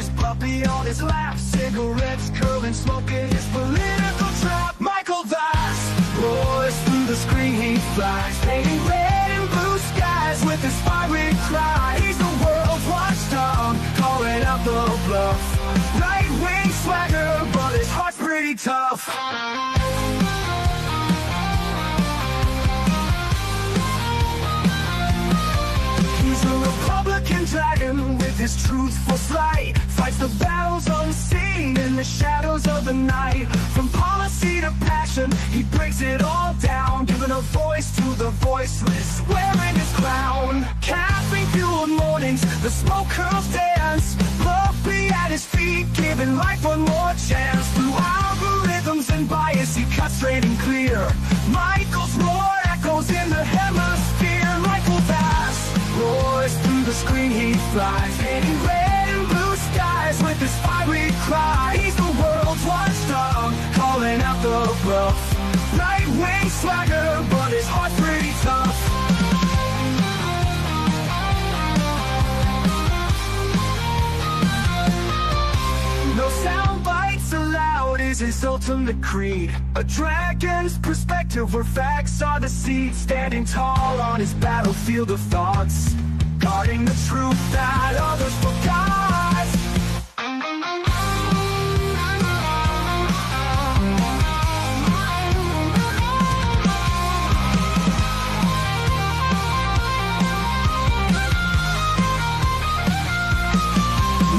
his puppy on his lap, cigarettes curling, smoking his political trap. Michael Vass roars through the screen, he flies, painting red and blue skies with his fiery cry. He's the world's watchdog, calling out the bluff. Right-wing swagger, but his heart's pretty tough. He's a Republican dragon with his truthful slight, fights the battles unseen in the shadows of the night. From policy to passion, he breaks it all down, giving a voice to the voiceless, wearing his crown. Caffeine-fueled mornings, the smoke curls dance, puppy at his feet, giving life one more chance. Through algorithms and bias, he cuts straight and clear. Michael's roar echoes in the hemisphere. Michael Vass roars through the screen, he flies, painting red and blue skies with his fiery cry. He's the world's watchdog, calling out the bluff. Right-wing swagger, but his heart's pretty tough. No soundbites allowed is his ultimate creed. A dragon's perspective where facts are the seed. Standing tall on his battlefield of thoughts, guarding the truth that others forgot.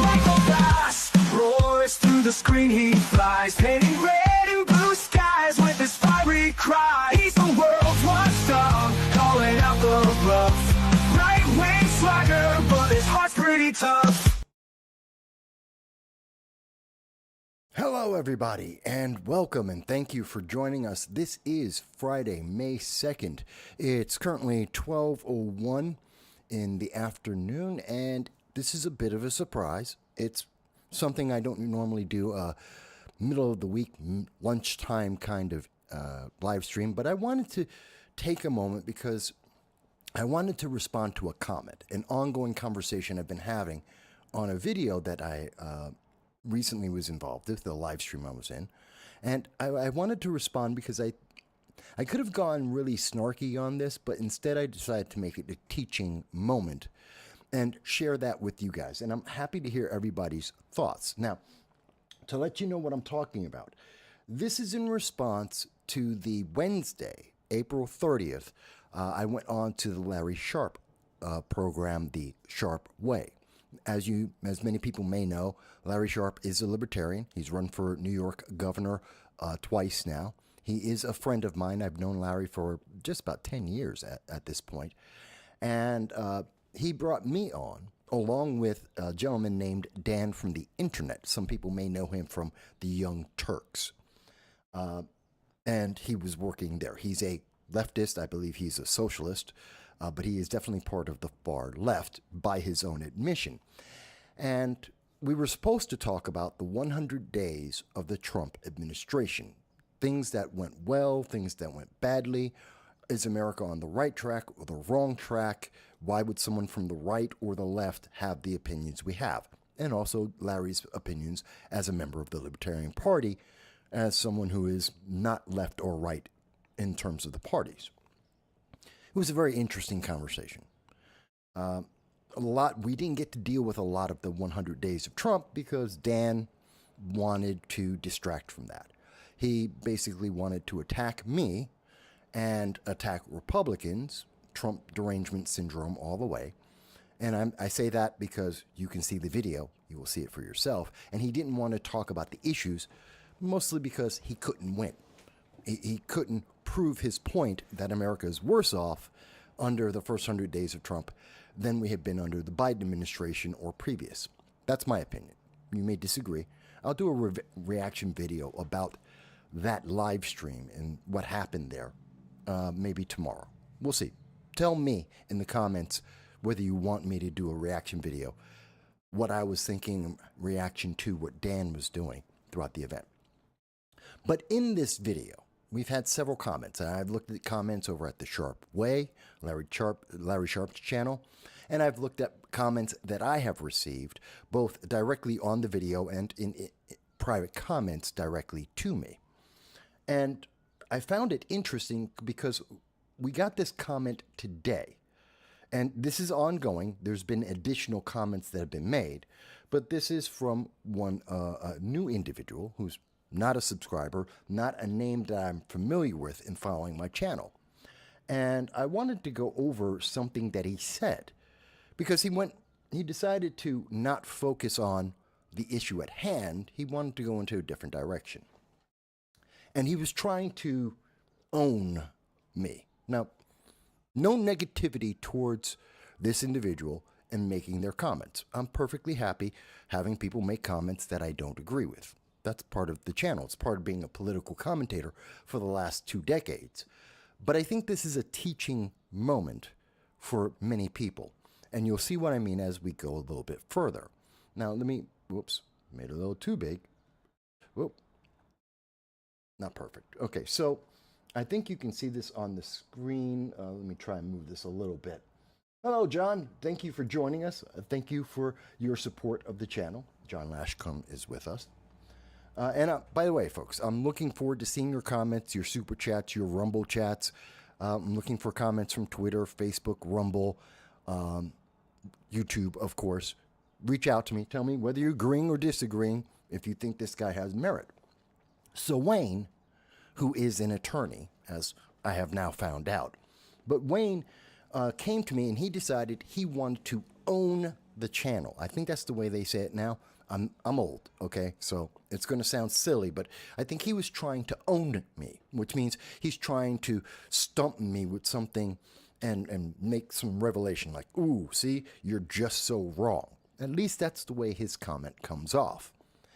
Michael Vass roars through the screen, he flies, painting red and blue skies with his fiery cry. He's the world's watchdog, calling out the bluff. Right-wing swagger, but his heart's pretty tough. Hello everybody, and welcome, and thank you for joining us. This is Friday, May 2nd. It's currently 12:01 in the afternoon, and this is a bit of a surprise. It's something I don't normally do, middle of the week, lunchtime kind of live stream, but I wanted to take a moment because I wanted to respond to a comment, an ongoing conversation I've been having on a video that I recently was involved with, the live stream I was in. And I wanted to respond because I could have gone really snarky on this, but instead I decided to make it a teaching moment and share that with you guys. And I'm happy to hear everybody's thoughts. Now, to let you know what I'm talking about, this is in response to the Wednesday, April 30th, I went on to the Larry Sharpe program, The Sharpe Way. As many people may know, Larry Sharpe is a libertarian. He's run for New York governor twice now. He is a friend of mine. I've known Larry for just about 10 years at this point. And he brought me on, along with a gentleman named Dan from the internet. Some people may know him from the Young Turks. And he was working there. He's a leftist. I believe he's a socialist. But he is definitely part of the far left by his own admission. And we were supposed to talk about the 100 days of the Trump administration. Things that went well, things that went badly. Is America on the right track or the wrong track? Why would someone from the right or the left have the opinions we have? And also Larry's opinions as a member of the Libertarian Party, as someone who is not left or right in terms of the parties. It was a very interesting conversation. We didn't get to deal with a lot of the 100 days of Trump because Dan wanted to distract from that. He basically wanted to attack me and attack Republicans, Trump derangement syndrome all the way. And I say that because you can see the video. You will see it for yourself. And he didn't want to talk about the issues, mostly because he couldn't win. He couldn't prove his point that America is worse off under the first 100 days of Trump than we have been under the Biden administration or previous. That's my opinion. You may disagree. I'll do a reaction video about that live stream and what happened there maybe tomorrow. We'll see. Tell me in the comments whether you want me to do a reaction video, what I was thinking in reaction to what Dan was doing throughout the event. But in this video, we've had several comments. I've looked at the comments over at The Sharpe Way, Larry Sharpe's channel, And I've looked at comments that I have received, both directly on the video and in private comments directly to me. And I found it interesting because we got this comment today. And this is ongoing. There's been additional comments that have been made. But this is from a new individual who's not a subscriber, not a name that I'm familiar with in following my channel. And I wanted to go over something that he said, because he decided to not focus on the issue at hand. He wanted to go into a different direction. And he was trying to own me. Now, no negativity towards this individual and making their comments. I'm perfectly happy having people make comments that I don't agree with. That's part of the channel. It's part of being a political commentator for the last 2 decades. But I think this is a teaching moment for many people. And you'll see what I mean as we go a little bit further. Now, whoops, made it a little too big. Whoop. Not perfect. Okay, so I think you can see this on the screen. Let me try and move this a little bit. Hello, John. Thank you for joining us. Thank you for your support of the channel. John Lashcombe is with us. By the way, folks, I'm looking forward to seeing your comments, your super chats, your Rumble chats. I'm looking for comments from Twitter, Facebook, Rumble, YouTube, of course. Reach out to me. Tell me whether you're agreeing or disagreeing, if you think this guy has merit. So Wayne, who is an attorney, as I have now found out, but Wayne came to me and he decided he wanted to own the channel. I think that's the way they say it now. I'm old, okay? So it's going to sound silly, but I think he was trying to own me, which means he's trying to stump me with something and make some revelation like, ooh, see, you're just so wrong. At least that's the way his comment comes off.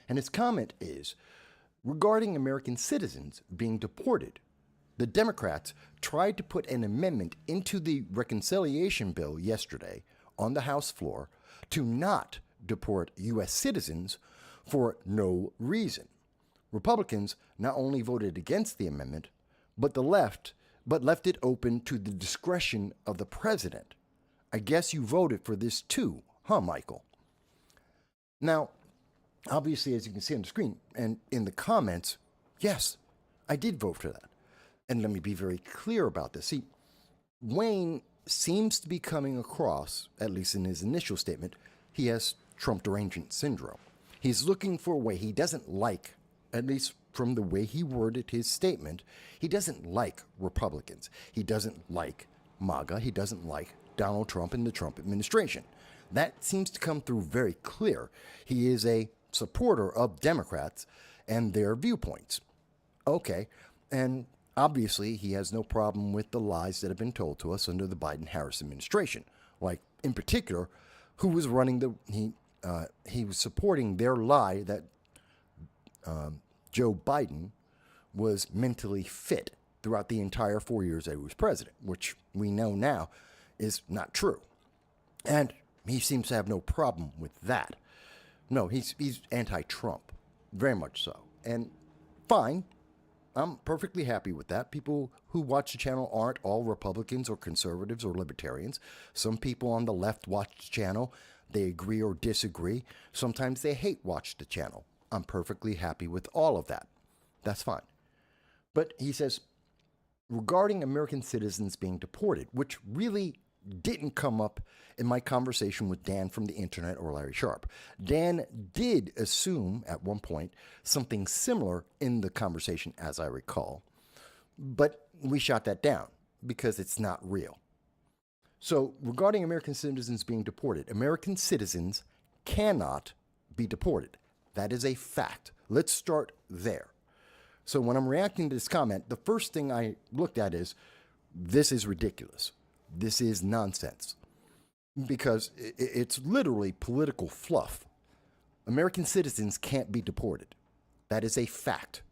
And his comment is, regarding American citizens being deported, the Democrats tried to put an amendment into the reconciliation bill yesterday on the House floor to not deport U.S. citizens for no reason. Republicans not only voted against the amendment, but left it open to the discretion of the president. I guess you voted for this too, huh, Michael? Now, obviously, as you can see on the screen and in the comments, yes, I did vote for that. And let me be very clear about this. See, Wayne seems to be coming across, at least in his initial statement, he has Trump derangement syndrome. He's looking for a way he doesn't like, at least from the way he worded his statement, he doesn't like Republicans. He doesn't like MAGA. He doesn't like Donald Trump and the Trump administration. That seems to come through very clear. He is a supporter of Democrats and their viewpoints. Okay, and obviously he has no problem with the lies that have been told to us under the Biden-Harris administration. Like, in particular, who was running he was supporting their lie that Joe Biden was mentally fit throughout the entire 4 years that he was president, which we know now is not true. And he seems to have no problem with that. No, he's anti-Trump, very much so. And fine, I'm perfectly happy with that. People who watch the channel aren't all Republicans or conservatives or libertarians. Some people on the left watch the channel. They agree or disagree. Sometimes they hate watch the channel. I'm perfectly happy with all of that. That's fine. But he says, regarding American citizens being deported, which really didn't come up in my conversation with Dan from the internet or Larry Sharp. Dan did assume at one point something similar in the conversation, as I recall, but we shot that down because it's not real. So regarding American citizens being deported, American citizens cannot be deported. That is a fact. Let's start there. So when I'm reacting to this comment, the first thing I looked at is, this is ridiculous. This is nonsense. Because it's literally political fluff. American citizens can't be deported. That is a fact.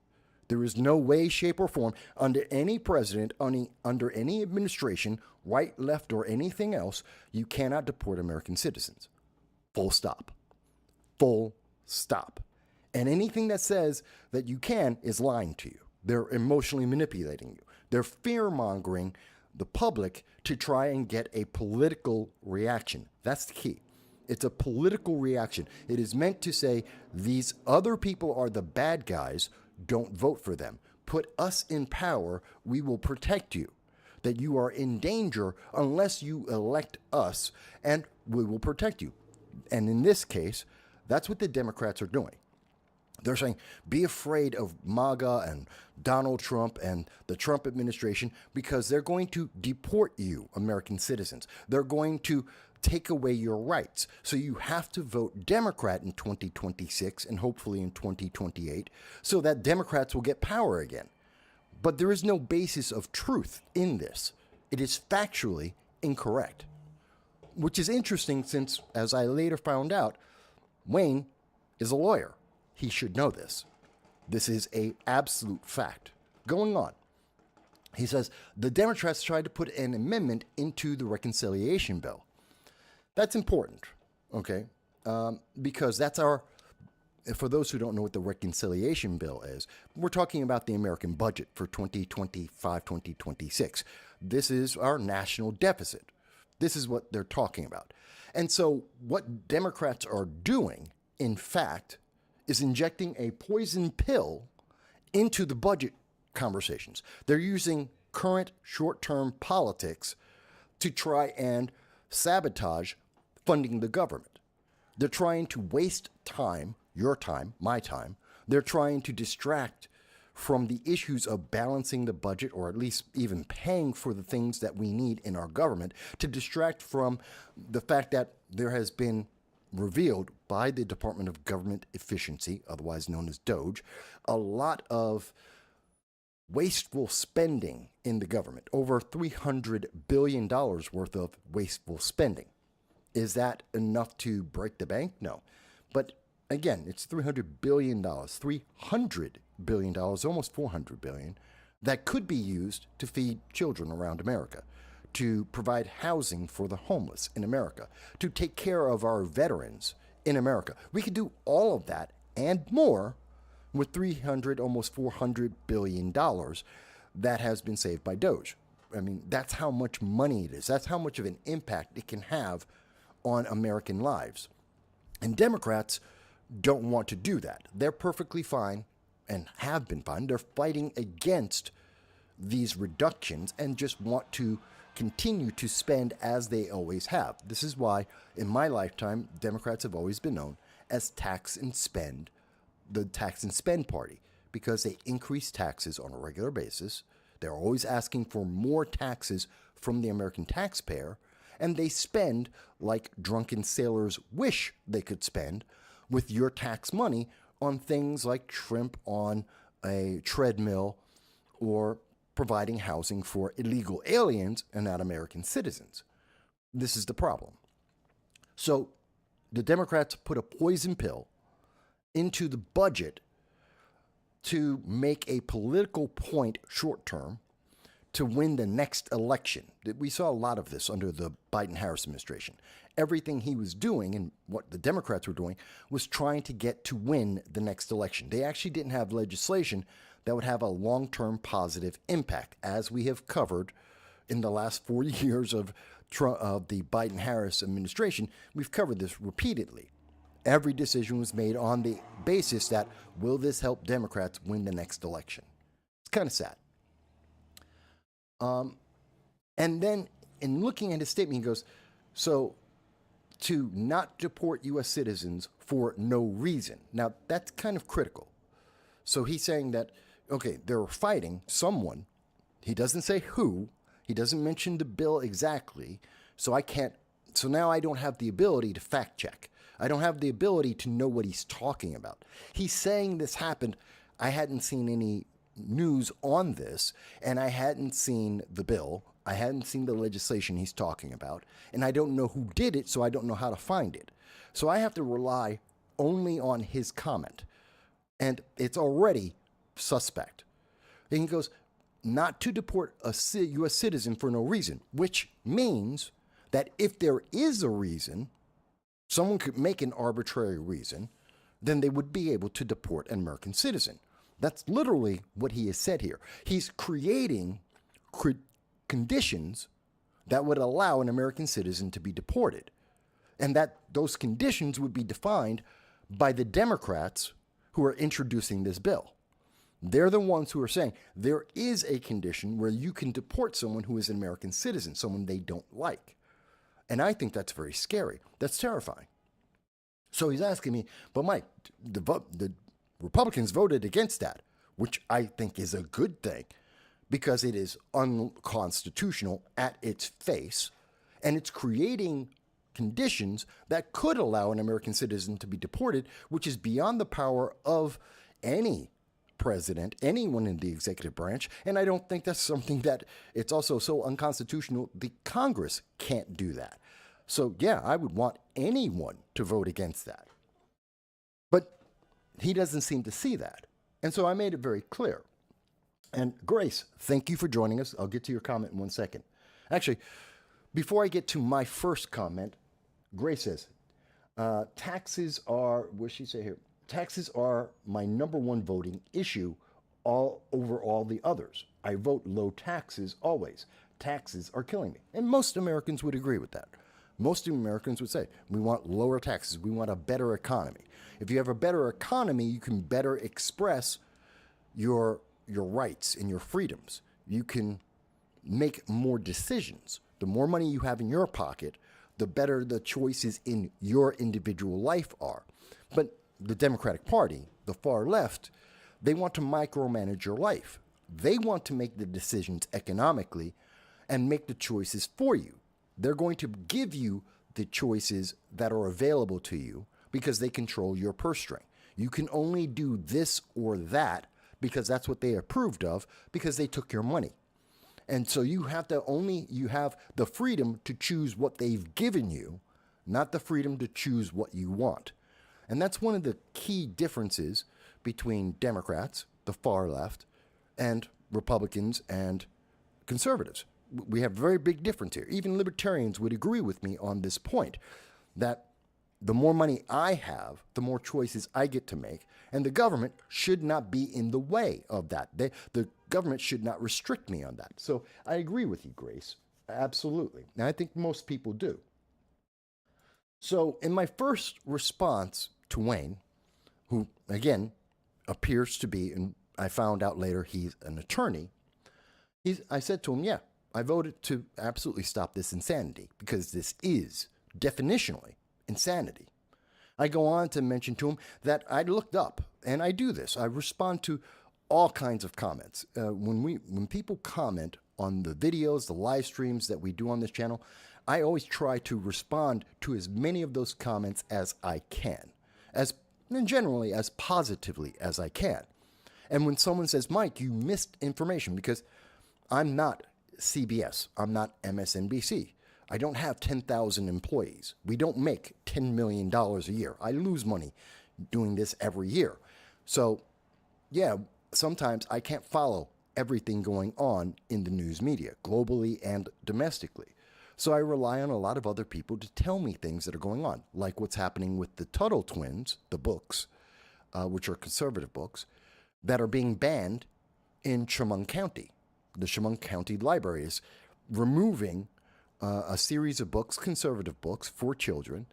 There is no way, shape, or form under any president, under any administration, right, left, or anything else, you cannot deport American citizens. Full stop. Full stop. And anything that says that you can is lying to you. They're emotionally manipulating you. They're fear-mongering the public to try and get a political reaction. That's the key. It's a political reaction. It is meant to say these other people are the bad guys. Don't vote for them. Put us in power. We will protect you. That you are in danger unless you elect us, and we will protect you. And in this case, that's what the Democrats are doing. They're saying, be afraid of MAGA and Donald Trump and the Trump administration because they're going to deport you, American citizens. They're going to take away your rights. So you have to vote Democrat in 2026 and hopefully in 2028 so that Democrats will get power again. But there is no basis of truth in this. It is factually incorrect, which is interesting since, as I later found out, Wayne is a lawyer. He should know this. This is an absolute fact. Going on, he says, the Democrats tried to put an amendment into the reconciliation bill. That's important, okay? Because that's for those who don't know what the reconciliation bill is, we're talking about the American budget for 2025-2026. This is our national deficit. This is what they're talking about. And so what Democrats are doing, in fact, is injecting a poison pill into the budget conversations. They're using current short-term politics to try and sabotage funding the government. They're trying to waste time, your time, my time. They're trying to distract from the issues of balancing the budget, or at least even paying for the things that we need in our government, to distract from the fact that there has been revealed by the Department of Government Efficiency, otherwise known as DOGE, a lot of wasteful spending in the government, over $300 billion worth of wasteful spending. Is that enough to break the bank? No. But again, it's $300 billion, $300 billion, almost $400 billion, that could be used to feed children around America, to provide housing for the homeless in America, to take care of our veterans in America. We could do all of that and more with $300, almost $400 billion that has been saved by Doge. I mean, that's how much money it is. That's how much of an impact it can have on American lives. And Democrats don't want to do that. They're perfectly fine and have been fine. They're fighting against these reductions and just want to continue to spend as they always have. This is why, in my lifetime, Democrats have always been known as the tax and spend party, because they increase taxes on a regular basis. They're always asking for more taxes from the American taxpayer, and they spend like drunken sailors wish they could spend with your tax money on things like shrimp on a treadmill or providing housing for illegal aliens and not American citizens. This is the problem. So the Democrats put a poison pill into the budget to make a political point short term to win the next election. We saw a lot of this under the Biden-Harris administration. Everything he was doing and what the Democrats were doing was trying to get to win the next election. They actually didn't have legislation that would have a long-term positive impact, as we have covered in the last 4 years of the Biden-Harris administration. We've covered this repeatedly. Every decision was made on the basis that, will this help Democrats win the next election? It's kind of sad. And then in looking at his statement, he goes, so to not deport U.S. citizens for no reason. Now, that's kind of critical. So he's saying that, okay, they're fighting someone. He doesn't say who. He doesn't mention the bill exactly. So now I don't have the ability to fact check. I don't have the ability to know what he's talking about. He's saying this happened. I hadn't seen any news on this, and I hadn't seen the bill. I hadn't seen the legislation he's talking about, and I don't know who did it, so I don't know how to find it. So I have to rely only on his comment, and it's already suspect. And he goes, not to deport a U.S. citizen for no reason, which means that if there is a reason, someone could make an arbitrary reason, then they would be able to deport an American citizen. That's literally what he has said here. He's creating conditions that would allow an American citizen to be deported. And that those conditions would be defined by the Democrats who are introducing this bill. They're the ones who are saying there is a condition where you can deport someone who is an American citizen, someone they don't like. And I think that's very scary. That's terrifying. So he's asking me, but Mike, the Republicans voted against that, which I think is a good thing because it is unconstitutional at its face, and it's creating conditions that could allow an American citizen to be deported, which is beyond the power of any president, anyone in the executive branch. And I don't think that's something that it's also so unconstitutional. The Congress can't do that. So yeah, I would want anyone to vote against that. But he doesn't seem to see that. And so I made it very clear. And Grace, thank you for joining us. I'll get to your comment in 1 second. Actually, before I get to my first comment, Grace says, taxes are, what does she say here? Taxes are my number one voting issue all over all the others. I vote low taxes always. Taxes are killing me. And most Americans would agree with that. Most Americans would say, we want lower taxes. We want a better economy. If you have a better economy, you can better express your rights and your freedoms. You can make more decisions. The more money you have in your pocket, the better the choices in your individual life are. But the Democratic Party, the far left, they want to micromanage your life. They want to make the decisions economically and make the choices for you. They're going to give you the choices that are available to you because they control your purse string. You can only do this or that because that's what they approved of because they took your money. And so you have the freedom to choose what they've given you, not the freedom to choose what you want. And that's one of the key differences between Democrats, the far left, and Republicans and conservatives. We have a very big difference here. Even libertarians would agree with me on this point, that the more money I have, the more choices I get to make, and the government should not be in the way of that. The government should not restrict me on that. So I agree with you, Grace. Absolutely. And I think most people do. So in my first response to Wayne, who, again, appears to be, and I found out later he's an attorney, I said to him, yeah, I voted to absolutely stop this insanity because this is definitionally insanity. I go on to mention to him that I looked up, and I do this. I respond to all kinds of comments. When people comment on the videos, the live streams that we do on this channel, I always try to respond to as many of those comments as I can, and generally as positively as I can. And when someone says, Mike, you missed information, because I'm not CBS, I'm not MSNBC. I don't have 10,000 employees. We don't make $10 million a year. I lose money doing this every year. So, yeah, sometimes I can't follow everything going on in the news media, globally and domestically. So I rely on a lot of other people to tell me things that are going on, like what's happening with the Tuttle twins, the books, which are conservative books, that are being banned in Chemung County. The Chemung County Library is removing a series of books, conservative books for children,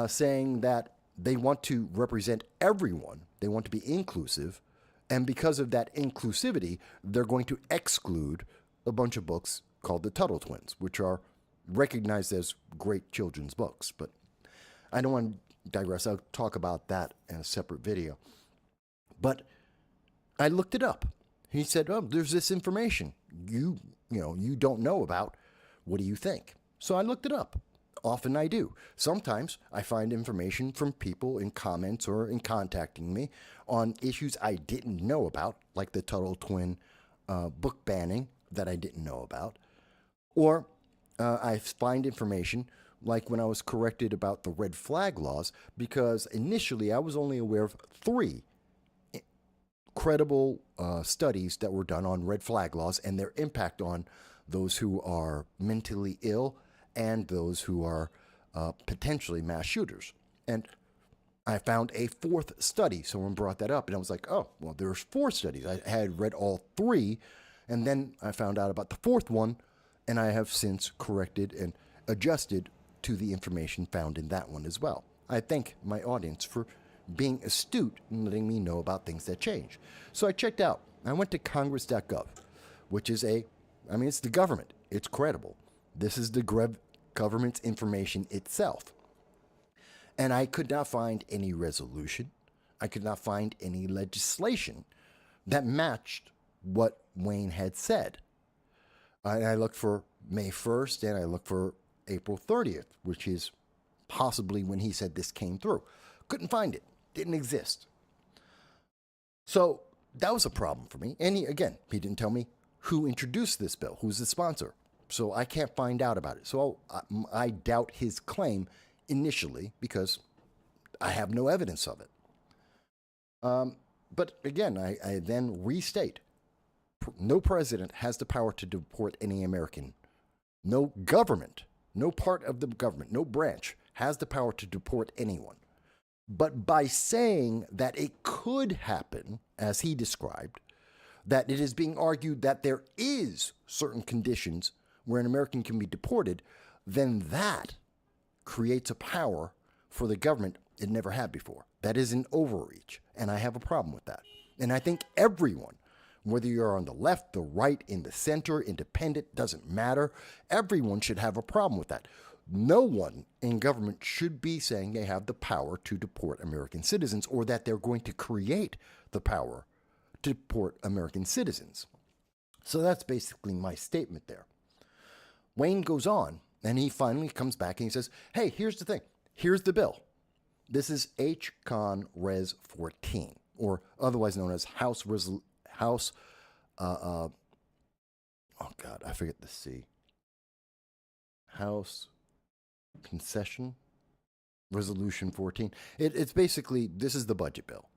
saying that they want to represent everyone. They want to be inclusive. And because of that inclusivity, they're going to exclude a bunch of books called the Tuttle Twins, which are recognized as great children's books. But I don't want to digress. I'll talk about that in a separate video. But I looked it up. He said, oh, there's this information you don't know about. What do you think? So I looked it up. Often I do. Sometimes I find information from people in comments or in contacting me on issues I didn't know about, like the Tuttle Twin book banning that I didn't know about. Or I find information like when I was corrected about the red flag laws, because initially I was only aware of 3 credible studies that were done on red flag laws and their impact on those who are mentally ill and those who are potentially mass shooters. And I found a 4th study. Someone brought that up, and I was like, oh, well, there's 4 studies. I had read all 3, and then I found out about the 4th one And I have since corrected and adjusted to the information found in that one as well. I thank my audience for being astute and letting me know about things that change. So I checked out. I went to congress.gov, which is it's the government. It's credible. This is the government's information itself. And I could not find any resolution. I could not find any legislation that matched what Wayne had said. And I looked for May 1st and I looked for April 30th, which is possibly when he said this came through. Couldn't find it. Didn't exist. So that was a problem for me. And he didn't tell me who introduced this bill, who's the sponsor. So I can't find out about it. So I doubt his claim initially because I have no evidence of it. But again, I then restate, no president has the power to deport any American. No government, no part of the government, no branch has the power to deport anyone. But by saying that it could happen, as he described, that it is being argued that there is certain conditions where an American can be deported, then that creates a power for the government it never had before. That is an overreach, and I have a problem with that. And I think everyone, whether you're on the left, the right, in the center, independent, doesn't matter, everyone should have a problem with that. No one in government should be saying they have the power to deport American citizens or that they're going to create the power to deport American citizens. So that's basically my statement there. Wayne goes on, and he finally comes back and he says, hey, here's the thing. Here's the bill. This is H-Con Res 14, or otherwise known as I forget the C. House Concession Resolution 14. It's basically, this is the budget bill.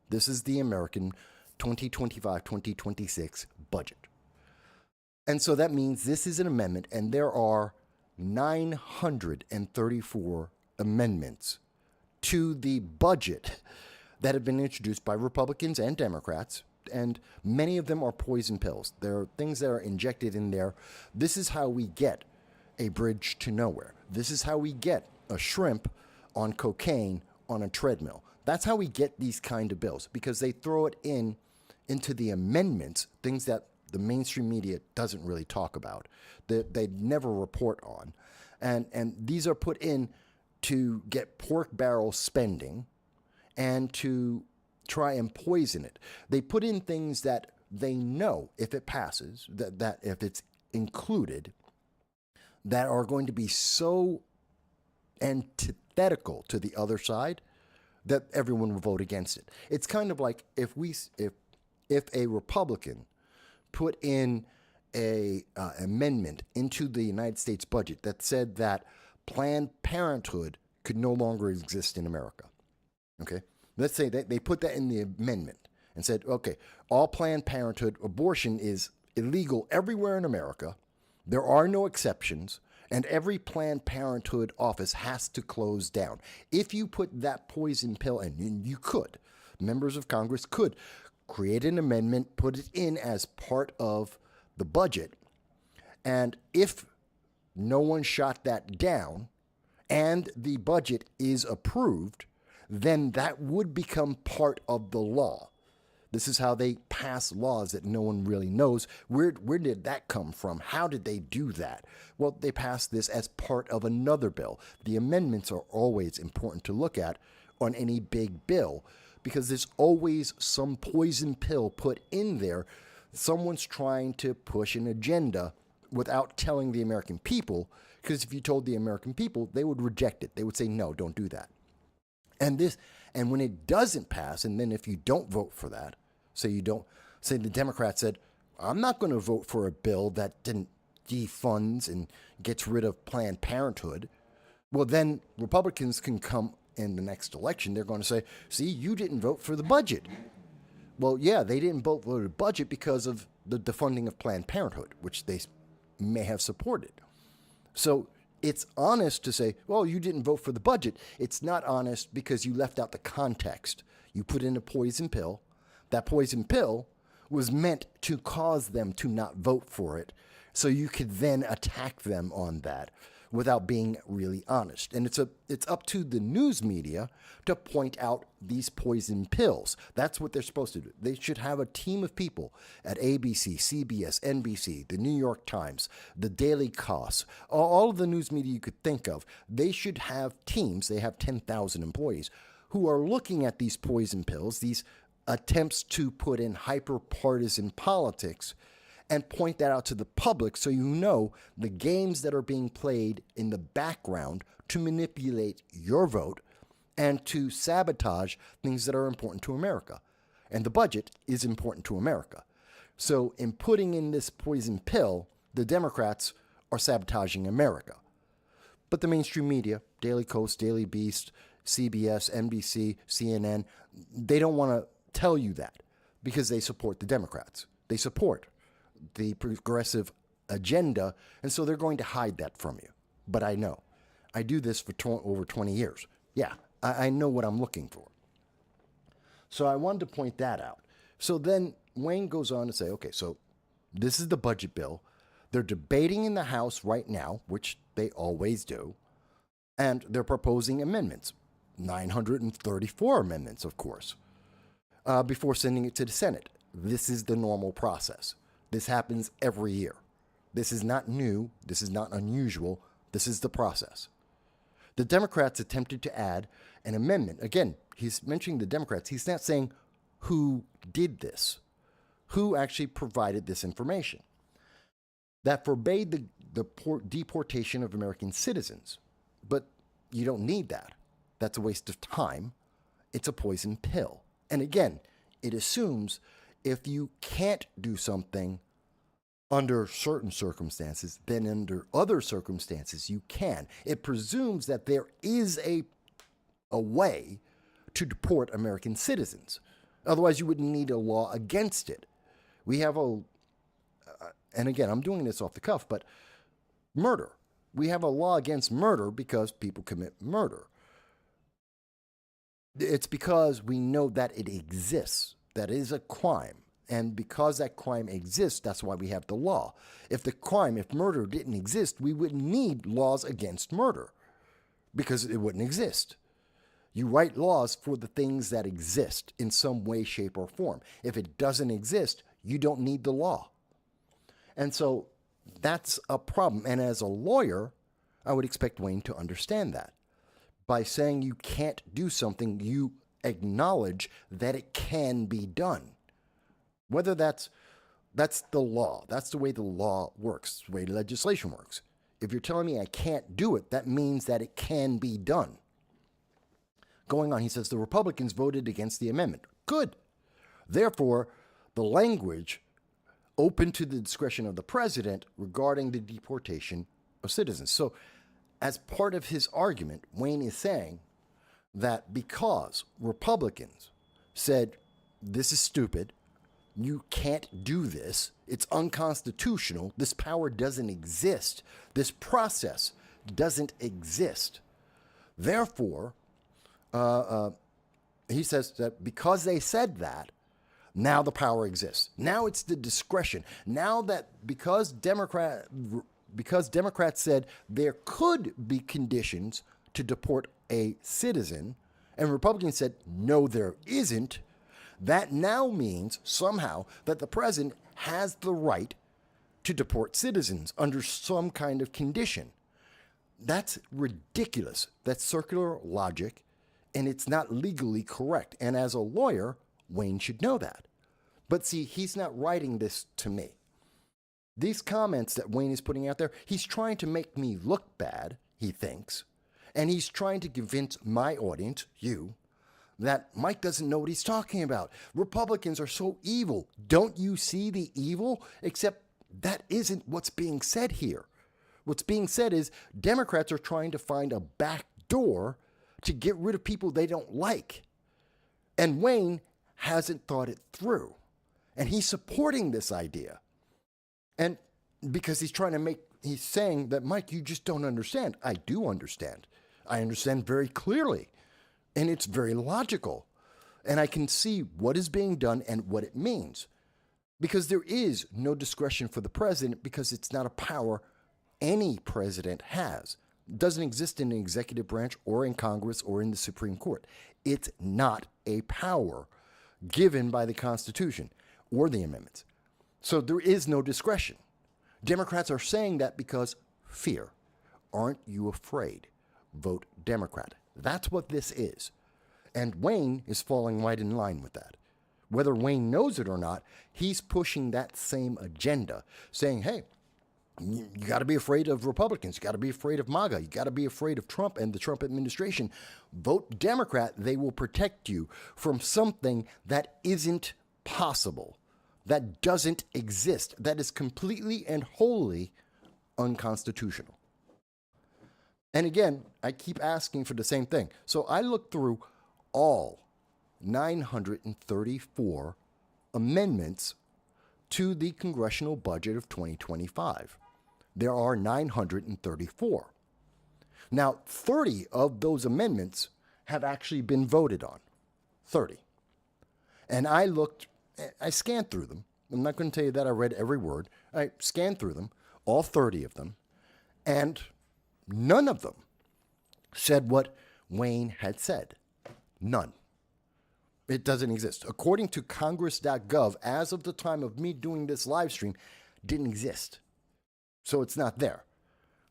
This is the American 2025-2026 budget. And so that means this is an amendment, and there are 934 amendments to the budget that have been introduced by Republicans and Democrats, and many of them are poison pills. There are things that are injected in there. This is how we get a bridge to nowhere. This is how we get a shrimp on cocaine on a treadmill. That's how we get these kind of bills, because they throw it into the amendments, things that the mainstream media doesn't really talk about, that they never report on. And these are put in to get pork barrel spending and to try and poison it. They put in things that they know, if it passes, that if it's included, that are going to be so antithetical to the other side that everyone will vote against it. It's kind of like if a Republican put in a amendment into the United States budget that said that Planned Parenthood could no longer exist in America. Okay? Let's say that they put that in the amendment and said, okay, all Planned Parenthood, abortion is illegal everywhere in America. There are no exceptions, and every Planned Parenthood office has to close down. If you put that poison pill in, and you could, members of Congress could create an amendment, put it in as part of the budget, and if no one shot that down and the budget is approved, then that would become part of the law. This is how they pass laws that no one really knows. Where did that come from? How did they do that? Well, they passed this as part of another bill. The amendments are always important to look at on any big bill because there's always some poison pill put in there. Someone's trying to push an agenda without telling the American people, because if you told the American people, they would reject it. They would say, no, don't do that. And when it doesn't pass, and then if you don't vote for that, say the Democrats said, I'm not going to vote for a bill that didn't defunds and gets rid of Planned Parenthood. Well, then Republicans can come in the next election. They're going to say, see, you didn't vote for the budget. Well, yeah, they didn't vote for the budget because of the defunding of Planned Parenthood, which they may have supported. So it's honest to say, well, you didn't vote for the budget. It's not honest because you left out the context. You put in a poison pill. That poison pill was meant to cause them to not vote for it, so you could then attack them on that without being really honest. And it's up to the news media to point out these poison pills. That's what they're supposed to do. They should have a team of people at ABC, CBS, NBC, the New York Times, the Daily Kos, all of the news media you could think of. They should have teams, they have 10,000 employees, who are looking at these poison pills, these attempts to put in hyper-partisan politics, and point that out to the public so you know the games that are being played in the background to manipulate your vote and to sabotage things that are important to America. And the budget is important to America. So in putting in this poison pill, the Democrats are sabotaging America. But the mainstream media, Daily Kos, Daily Beast, CBS, NBC, CNN, they don't want to tell you that because they support the Democrats. They support the progressive agenda, and so they're going to hide that from you. But I know. I do this for over 20 years. Yeah, I know what I'm looking for. So I wanted to point that out. So then Wayne goes on to say, okay, so this is the budget bill. They're debating in the House right now, which they always do, and they're proposing amendments, 934 amendments, of course, before sending it to the Senate. This is the normal process. This happens every year. This is not new. This is not unusual. This is the process. The Democrats attempted to add an amendment. Again, he's mentioning the Democrats. He's not saying who did this, who actually provided this information, that forbade the deportation of American citizens. But you don't need that. That's a waste of time. It's a poison pill. And again, it assumes if you can't do something under certain circumstances, then under other circumstances you can. It presumes that there is a way to deport American citizens. Otherwise, you wouldn't need a law against it. We have and again, I'm doing this off the cuff, but murder. We have a law against murder because people commit murder. It's because we know that it exists. That is a crime. And because that crime exists, that's why we have the law. If murder didn't exist, we wouldn't need laws against murder because it wouldn't exist. You write laws for the things that exist in some way, shape, or form. If it doesn't exist, you don't need the law. And so that's a problem. And as a lawyer, I would expect Wayne to understand that. By saying you can't do something, you acknowledge that it can be done. Whether that's the law. That's the way the law works, the way legislation works. If you're telling me I can't do it, that means that it can be done. Going on, he says, the Republicans voted against the amendment. Good. Therefore, the language open to the discretion of the president regarding the deportation of citizens. So, as part of his argument, Wayne is saying that because Republicans said, this is stupid, you can't do this, it's unconstitutional, this power doesn't exist, this process doesn't exist. Therefore, he says that because they said that, now the power exists. Now it's the discretion. Now that because Democrats said there could be conditions to deport a citizen, and Republicans said, no, there isn't, that now means somehow that the president has the right to deport citizens under some kind of condition. That's ridiculous. That's circular logic, and it's not legally correct. And as a lawyer, Wayne should know that. But see, he's not writing this to me. These comments that Wayne is putting out there, he's trying to make me look bad, he thinks, and he's trying to convince my audience, you, that Mike doesn't know what he's talking about. Republicans are so evil. Don't you see the evil? Except that isn't what's being said here. What's being said is Democrats are trying to find a back door to get rid of people they don't like. And Wayne hasn't thought it through. And he's supporting this idea. And because he's saying that, Mike, you just don't understand. I do understand. I understand very clearly. And it's very logical. And I can see what is being done and what it means. Because there is no discretion for the president because it's not a power any president has. It doesn't exist in the executive branch or in Congress or in the Supreme Court. It's not a power given by the Constitution or the amendments. So there is no discretion. Democrats are saying that because fear. Aren't you afraid? Vote Democrat. That's what this is. And Wayne is falling right in line with that. Whether Wayne knows it or not, he's pushing that same agenda, saying, hey, you got to be afraid of Republicans. You got to be afraid of MAGA. You got to be afraid of Trump and the Trump administration. Vote Democrat. They will protect you from something that isn't possible, that doesn't exist, that is completely and wholly unconstitutional. And again, I keep asking for the same thing. So I looked through all 934 amendments to the congressional budget of 2025. There are 934. Now, 30 of those amendments have actually been voted on. 30. And I scanned through them. I'm not going to tell you that I read every word. I scanned through them, all 30 of them, and none of them said what Wayne had said. None. It doesn't exist. According to congress.gov, as of the time of me doing this live stream, didn't exist. So it's not there.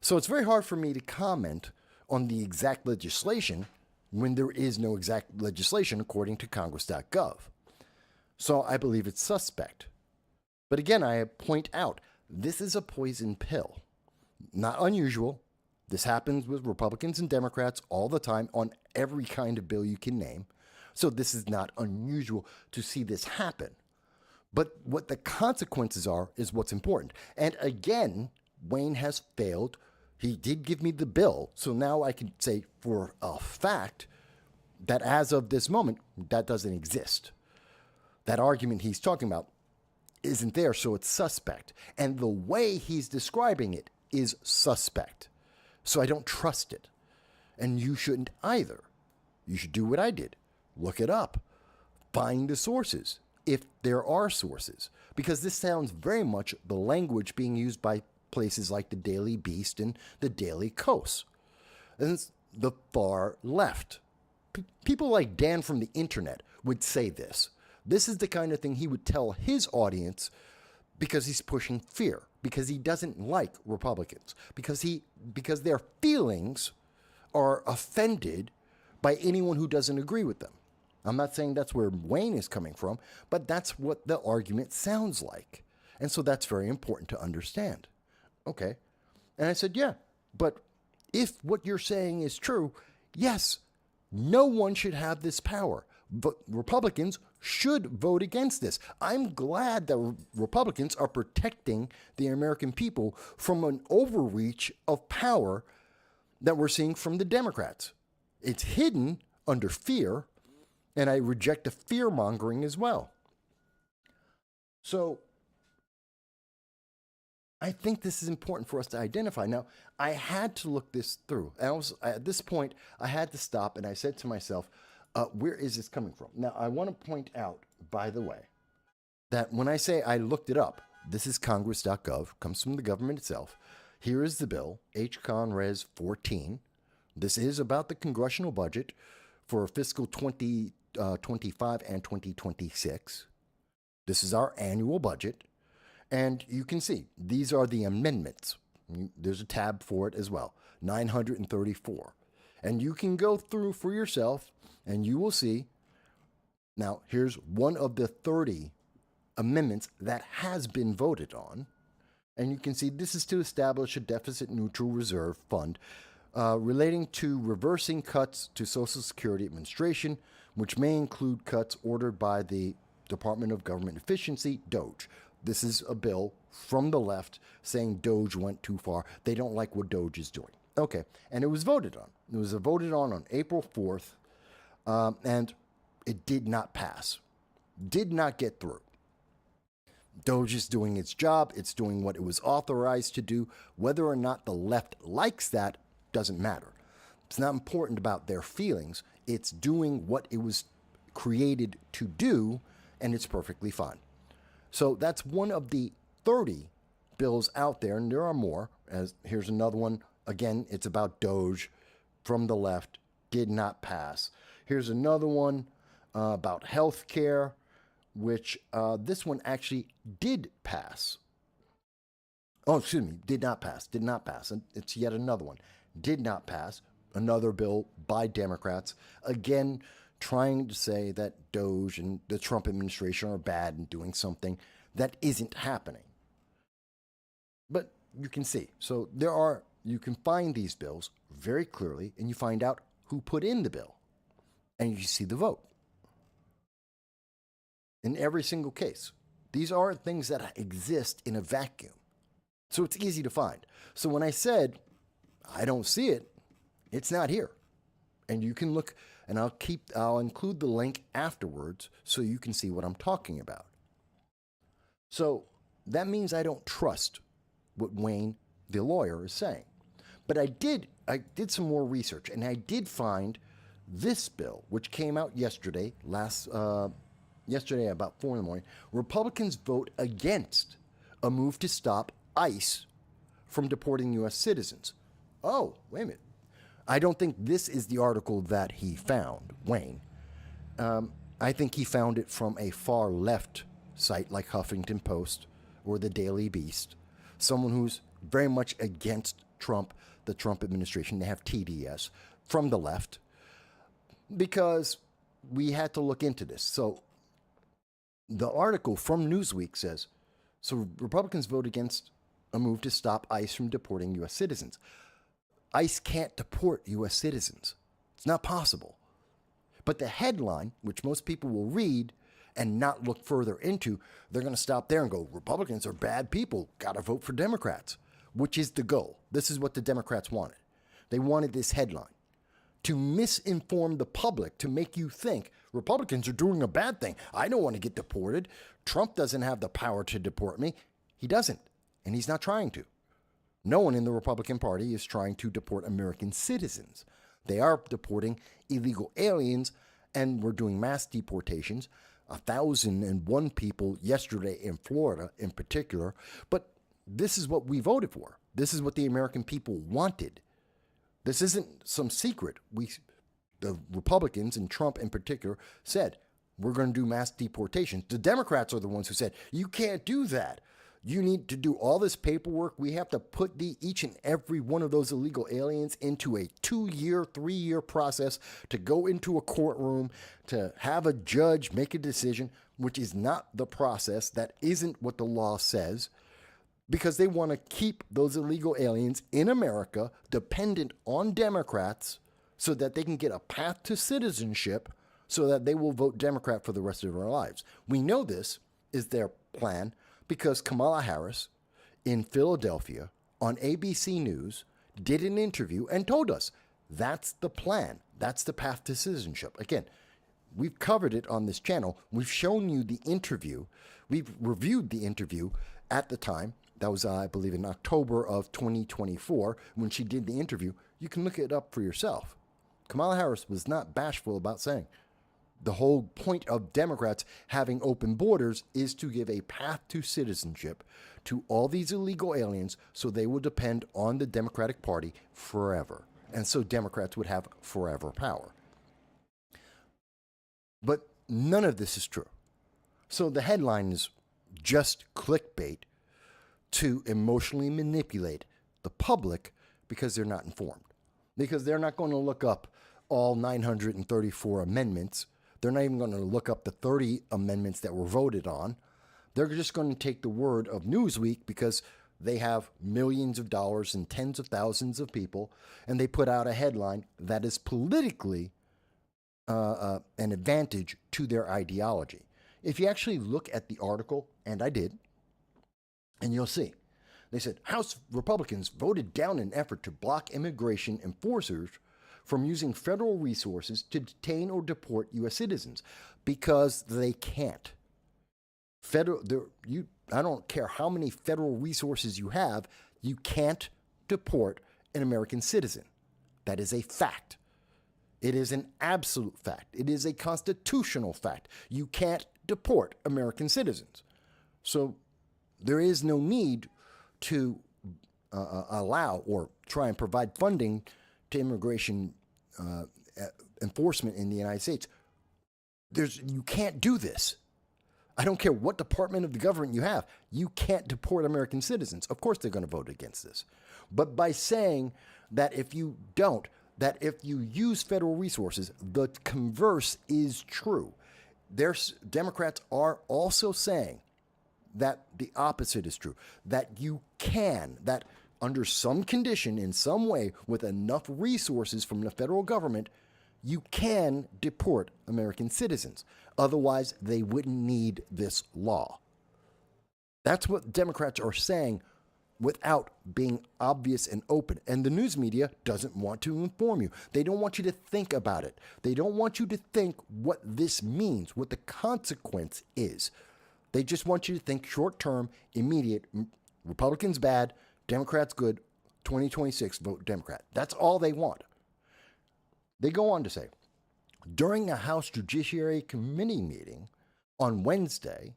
So it's very hard for me to comment on the exact legislation when there is no exact legislation according to congress.gov. So I believe it's suspect. But again, I point out, this is a poison pill. Not unusual. This happens with Republicans and Democrats all the time on every kind of bill you can name. So this is not unusual to see this happen. But what the consequences are is what's important. And again, Wayne has failed. He did give me the bill. So now I can say for a fact that as of this moment, that doesn't exist. That argument he's talking about isn't there, so it's suspect. And the way he's describing it is suspect. So I don't trust it. And you shouldn't either. You should do what I did. Look it up. Find the sources, if there are sources. Because this sounds very much the language being used by places like the Daily Beast and the Daily Kos. And it's the far left. People like Dan from the internet would say this. This is the kind of thing he would tell his audience because he's pushing fear, because he doesn't like Republicans, because their feelings are offended by anyone who doesn't agree with them. I'm not saying that's where Wayne is coming from, but that's what the argument sounds like. And so that's very important to understand. Okay. And I said, yeah, but if what you're saying is true, yes, no one should have this power. But Republicans should vote against this. I'm glad that Republicans are protecting the American people from an overreach of power that we're seeing from the Democrats. It's hidden under fear, and I reject the fear-mongering as well. So I think this is important for us to identify. Now, I had to look this through. At this point, I had to stop, and I said to myself, where is this coming from? Now, I want to point out, by the way, that when I say I looked it up, this is congress.gov, comes from the government itself. Here is the bill, H-Con Res 14. This is about the congressional budget for fiscal 2025 and 2026. This is our annual budget. And you can see, these are the amendments. There's a tab for it as well, 934. And you can go through for yourself, and you will see, now here's one of the 30 amendments that has been voted on. And you can see this is to establish a deficit-neutral reserve fund relating to reversing cuts to Social Security Administration, which may include cuts ordered by the Department of Government Efficiency, DOGE. This is a bill from the left saying DOGE went too far. They don't like what DOGE is doing. Okay, and it was voted on. It was voted on April 4th, and it did not pass. Did not get through. DOGE is doing its job. It's doing what it was authorized to do. Whether or not the left likes that doesn't matter. It's not important about their feelings. It's doing what it was created to do, and it's perfectly fine. So that's one of the 30 bills out there, and there are more. As here's another one. Again, it's about Doge from the left, did not pass. Here's another one about health care, which this one actually did pass. Oh, excuse me, did not pass. And it's yet another one. Did not pass. Another bill by Democrats. Again, trying to say that Doge and the Trump administration are bad and doing something that isn't happening. But you can see. So you can find these bills very clearly, and you find out who put in the bill. And you see the vote. In every single case. These aren't things that exist in a vacuum. So it's easy to find. So when I said, I don't see it, it's not here. And you can look, and I'll include the link afterwards so you can see what I'm talking about. So that means I don't trust what Wayne, the lawyer, is saying. But I did some more research, and I did find this bill, which came out yesterday, yesterday about 4 in the morning. Republicans vote against a move to stop ICE from deporting U.S. citizens. Oh, wait a minute. I don't think this is the article that he found, Wayne. I think he found it from a far left site like Huffington Post or the Daily Beast, someone who's very much against Trump, the Trump administration. They have TDS from the left because we had to look into this. So the article from Newsweek says, so Republicans vote against a move to stop ICE from deporting U.S. citizens. ICE can't deport U.S. citizens. It's not possible. But the headline, which most people will read and not look further into, they're going to stop there and go, Republicans are bad people, got to vote for Democrats, which is the goal. This is what the Democrats wanted. They wanted this headline to misinform the public, to make you think Republicans are doing a bad thing. I don't want to get deported. Trump doesn't have the power to deport me. He doesn't, and he's not trying to. No one in the Republican Party is trying to deport American citizens. They are deporting illegal aliens, and we're doing mass deportations. 1,001 people yesterday in Florida in particular. But this is what we voted for. This is what the American people wanted. This isn't some secret. The Republicans, and Trump in particular, said, we're going to do mass deportations. The Democrats are the ones who said, you can't do that. You need to do all this paperwork. We have to put each and every one of those illegal aliens into a 2-year, 3-year process to go into a courtroom, to have a judge make a decision, which is not the process. That isn't what the law says, because they want to keep those illegal aliens in America dependent on Democrats so that they can get a path to citizenship so that they will vote Democrat for the rest of their lives. We know this is their plan, because Kamala Harris in Philadelphia on ABC News did an interview and told us that's the plan. That's the path to citizenship. Again, we've covered it on this channel. We've shown you the interview. We've reviewed the interview at the time. That was, I believe, in October of 2024 when she did the interview. You can look it up for yourself. Kamala Harris was not bashful about saying, the whole point of Democrats having open borders is to give a path to citizenship to all these illegal aliens so they will depend on the Democratic Party forever. And so Democrats would have forever power. But none of this is true. So the headline is just clickbait to emotionally manipulate the public because they're not informed. Because they're not going to look up all 934 amendments. They're not even going to look up the 30 amendments that were voted on. They're just going to take the word of Newsweek because they have millions of dollars and tens of thousands of people, and they put out a headline that is politically an advantage to their ideology. If you actually look at the article, and I did, and you'll see, they said, House Republicans voted down an effort to block immigration enforcers from using federal resources to detain or deport U.S. citizens because they can't. I don't care how many federal resources you have, you can't deport an American citizen. That is a fact. It is an absolute fact. It is a constitutional fact. You can't deport American citizens. So there is no need to allow or try and provide funding to immigration enforcement in the United States. You can't do this. I don't care what department of the government you have. You can't deport American citizens. Of course they're going to vote against this. But by saying that if you don't, that if you use federal resources, the converse is true. Democrats are also saying that the opposite is true, that you can, that under some condition, in some way, with enough resources from the federal government, you can deport American citizens. Otherwise, they wouldn't need this law. That's what Democrats are saying without being obvious and open. And the news media doesn't want to inform you. They don't want you to think about it. They don't want you to think what this means, what the consequence is. They just want you to think short-term, immediate, Republicans bad, Democrats good, 2026 vote Democrat. That's all they want. They go on to say, during a House Judiciary Committee meeting on Wednesday,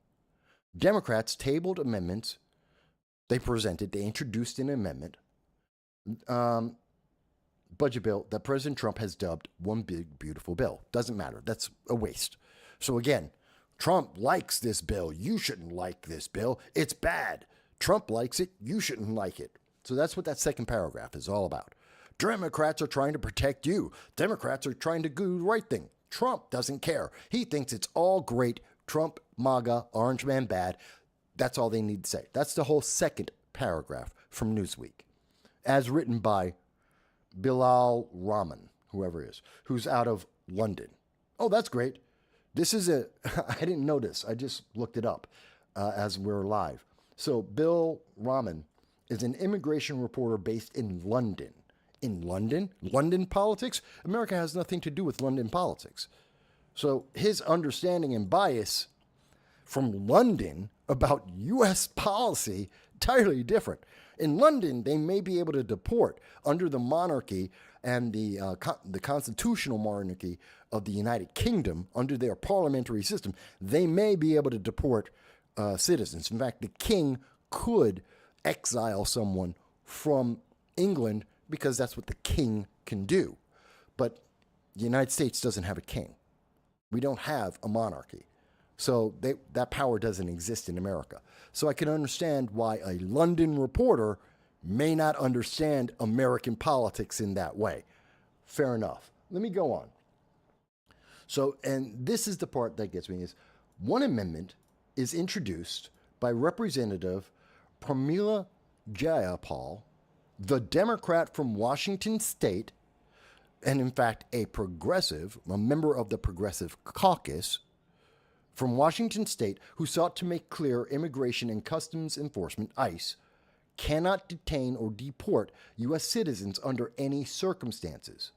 Democrats tabled amendments they introduced an amendment, budget bill that President Trump has dubbed one big, beautiful bill. Doesn't matter. That's a waste. So again, Trump likes this bill. You shouldn't like this bill. It's bad. Trump likes it. You shouldn't like it. So that's what that second paragraph is all about. Democrats are trying to protect you. Democrats are trying to do the right thing. Trump doesn't care. He thinks it's all great. Trump, MAGA, Orange Man bad. That's all they need to say. That's the whole second paragraph from Newsweek, as written by Bilal Rahman, whoever it is, who's out of London. Oh, that's great. This is I didn't know this. I just looked it up as we're live. So Bill Rahman is an immigration reporter based in London. In London? London politics? America has nothing to do with London politics. So his understanding and bias from London about U.S. policy, entirely different. In London, they may be able to deport under the monarchy and the constitutional monarchy of the United Kingdom, under their parliamentary system. They may be able to deport citizens. In fact, the king could exile someone from England because that's what the king can do. But the United States doesn't have a king. We don't have a monarchy. So that power doesn't exist in America. So I can understand why a London reporter may not understand American politics in that way. Fair enough. Let me go on. So, and this is the part that gets me, is one amendment is introduced by Representative Pramila Jayapal, the Democrat from Washington State, and in fact a member of the Progressive Caucus from Washington State, who sought to make clear Immigration and Customs Enforcement, ICE, cannot detain or deport U.S. citizens under any circumstances.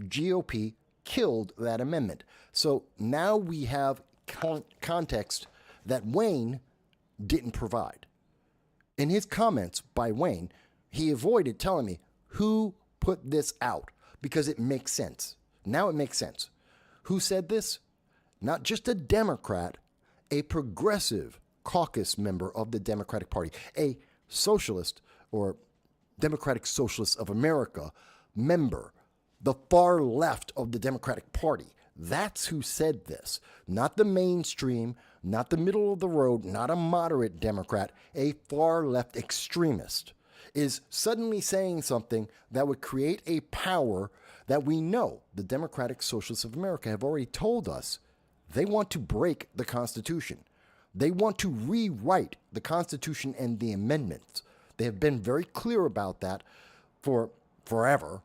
GOP killed that amendment. So now we have context that Wayne didn't provide. In his comments by Wayne, he avoided telling me who put this out because it makes sense. Now it makes sense. Who said this? Not just a Democrat, a progressive caucus member of the Democratic Party, a socialist or Democratic Socialists of America member, the far left of the Democratic Party. That's who said this. Not the mainstream, not the middle of the road, not a moderate Democrat, a far left extremist is suddenly saying something that would create a power that we know the Democratic Socialists of America have already told us they want to break the Constitution. They want to rewrite the Constitution and the amendments. They have been very clear about that for forever,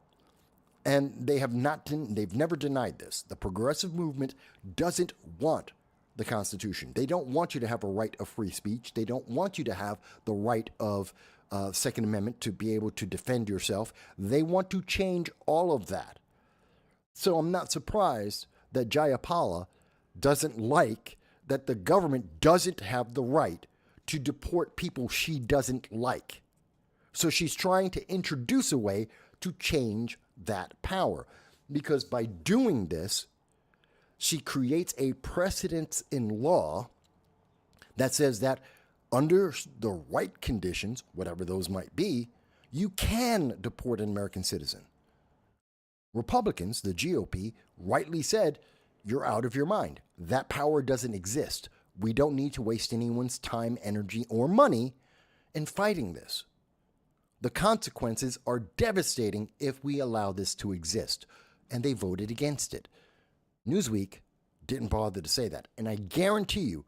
and they've never denied this. The progressive movement doesn't want the Constitution. They don't want you to have a right of free speech. They don't want you to have the right of Second Amendment to be able to defend yourself. They want to change all of that. So I'm not surprised that Jayapala doesn't like that the government doesn't have the right to deport people she doesn't like. So she's trying to introduce a way to change that power. Because by doing this, she creates a precedent in law that says that under the right conditions, whatever those might be, you can deport an American citizen. Republicans, the GOP, rightly said, you're out of your mind. That power doesn't exist. We don't need to waste anyone's time, energy, or money in fighting this. The consequences are devastating if we allow this to exist. And they voted against it. Newsweek didn't bother to say that. And I guarantee you,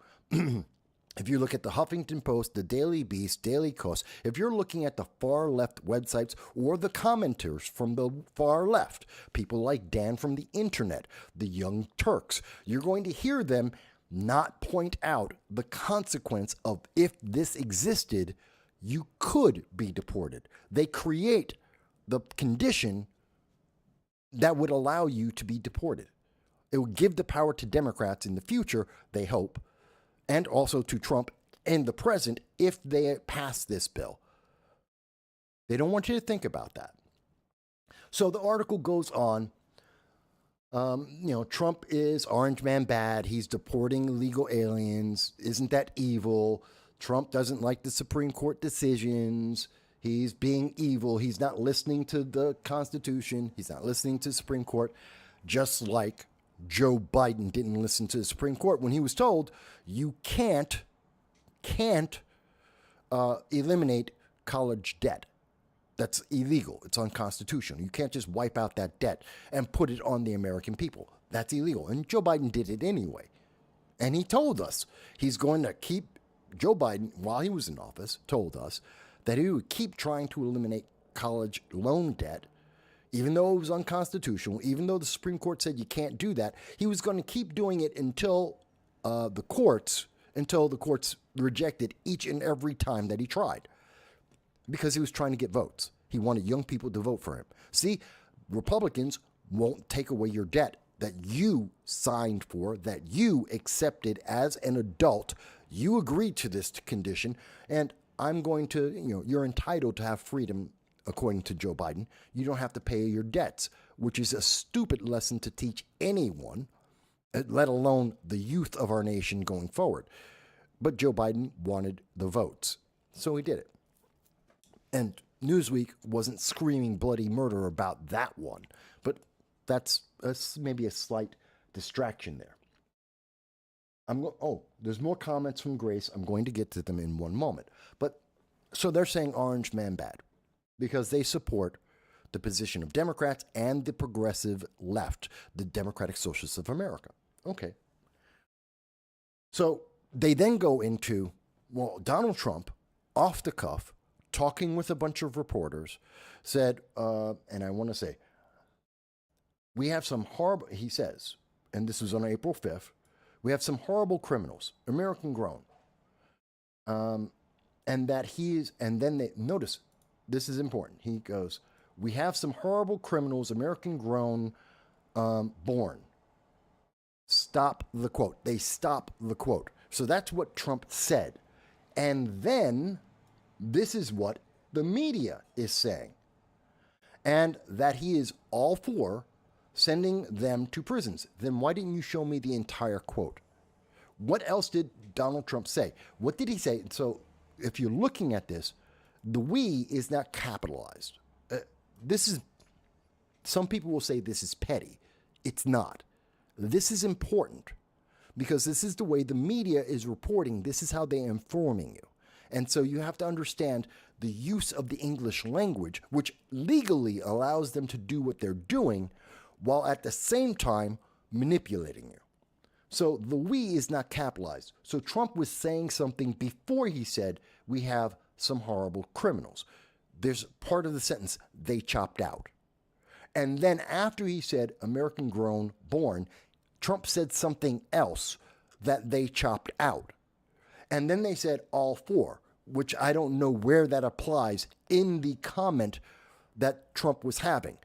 if you look at the Huffington Post, the Daily Beast, Daily Kos, if you're looking at the far left websites or the commenters from the far left, people like Dan from the internet, the Young Turks, you're going to hear them not point out the consequence of if this existed, you could be deported. They create the condition that would allow you to be deported. It would give the power to Democrats in the future, they hope, and also to Trump in the present if they pass this bill. They don't want you to think about that. So the article goes on. Trump is Orange Man bad. He's deporting illegal aliens. Isn't that evil? Trump doesn't like the Supreme Court decisions. He's being evil. He's not listening to the Constitution. He's not listening to the Supreme Court, just like Joe Biden didn't listen to the Supreme Court when he was told you can't eliminate college debt. That's illegal. It's unconstitutional. You can't just wipe out that debt and put it on the American people. That's illegal. And Joe Biden did it anyway. And he told us he's going to keep, Joe Biden, while he was in office, told us that he would keep trying to eliminate college loan debt, even though it was unconstitutional, even though the Supreme Court said you can't do that. He was going to keep doing it until the courts rejected each and every time that he tried, because he was trying to get votes. He wanted young people to vote for him. See, Republicans won't take away your debt that you signed for, that you accepted as an adult. You agreed to this condition, and I'm going to, you're entitled to have freedom, according to Joe Biden. You don't have to pay your debts, which is a stupid lesson to teach anyone, let alone the youth of our nation going forward. But Joe Biden wanted the votes, so he did it. And Newsweek wasn't screaming bloody murder about that one, but that's maybe a slight distraction there. There's more comments from Grace. I'm going to get to them in one moment. But so they're saying Orange Man bad because they support the position of Democrats and the progressive left, the Democratic Socialists of America. Okay. So they then go into, Donald Trump, off the cuff, talking with a bunch of reporters, said, and I want to say, we have some horrible, he says, and this was on April 5th, we have some horrible criminals, American grown. And then notice, this is important. He goes, we have some horrible criminals, American grown, born. Stop the quote. They stop the quote. So that's what Trump said. And then this is what the media is saying. And that he is all for sending them to prisons. Then why didn't you show me the entire quote? What else did Donald Trump say? What did he say? So if you're looking at this, the we is not capitalized. Some people will say this is petty. It's not. This is important because this is the way the media is reporting. This is how they're informing you. And so you have to understand the use of the English language, which legally allows them to do what they're doing while at the same time manipulating you. So the we is not capitalized. So Trump was saying something before he said, we have some horrible criminals. There's part of the sentence they chopped out. And then after he said American grown born, Trump said something else that they chopped out. And then they said all for, which I don't know where that applies in the comment that Trump was having.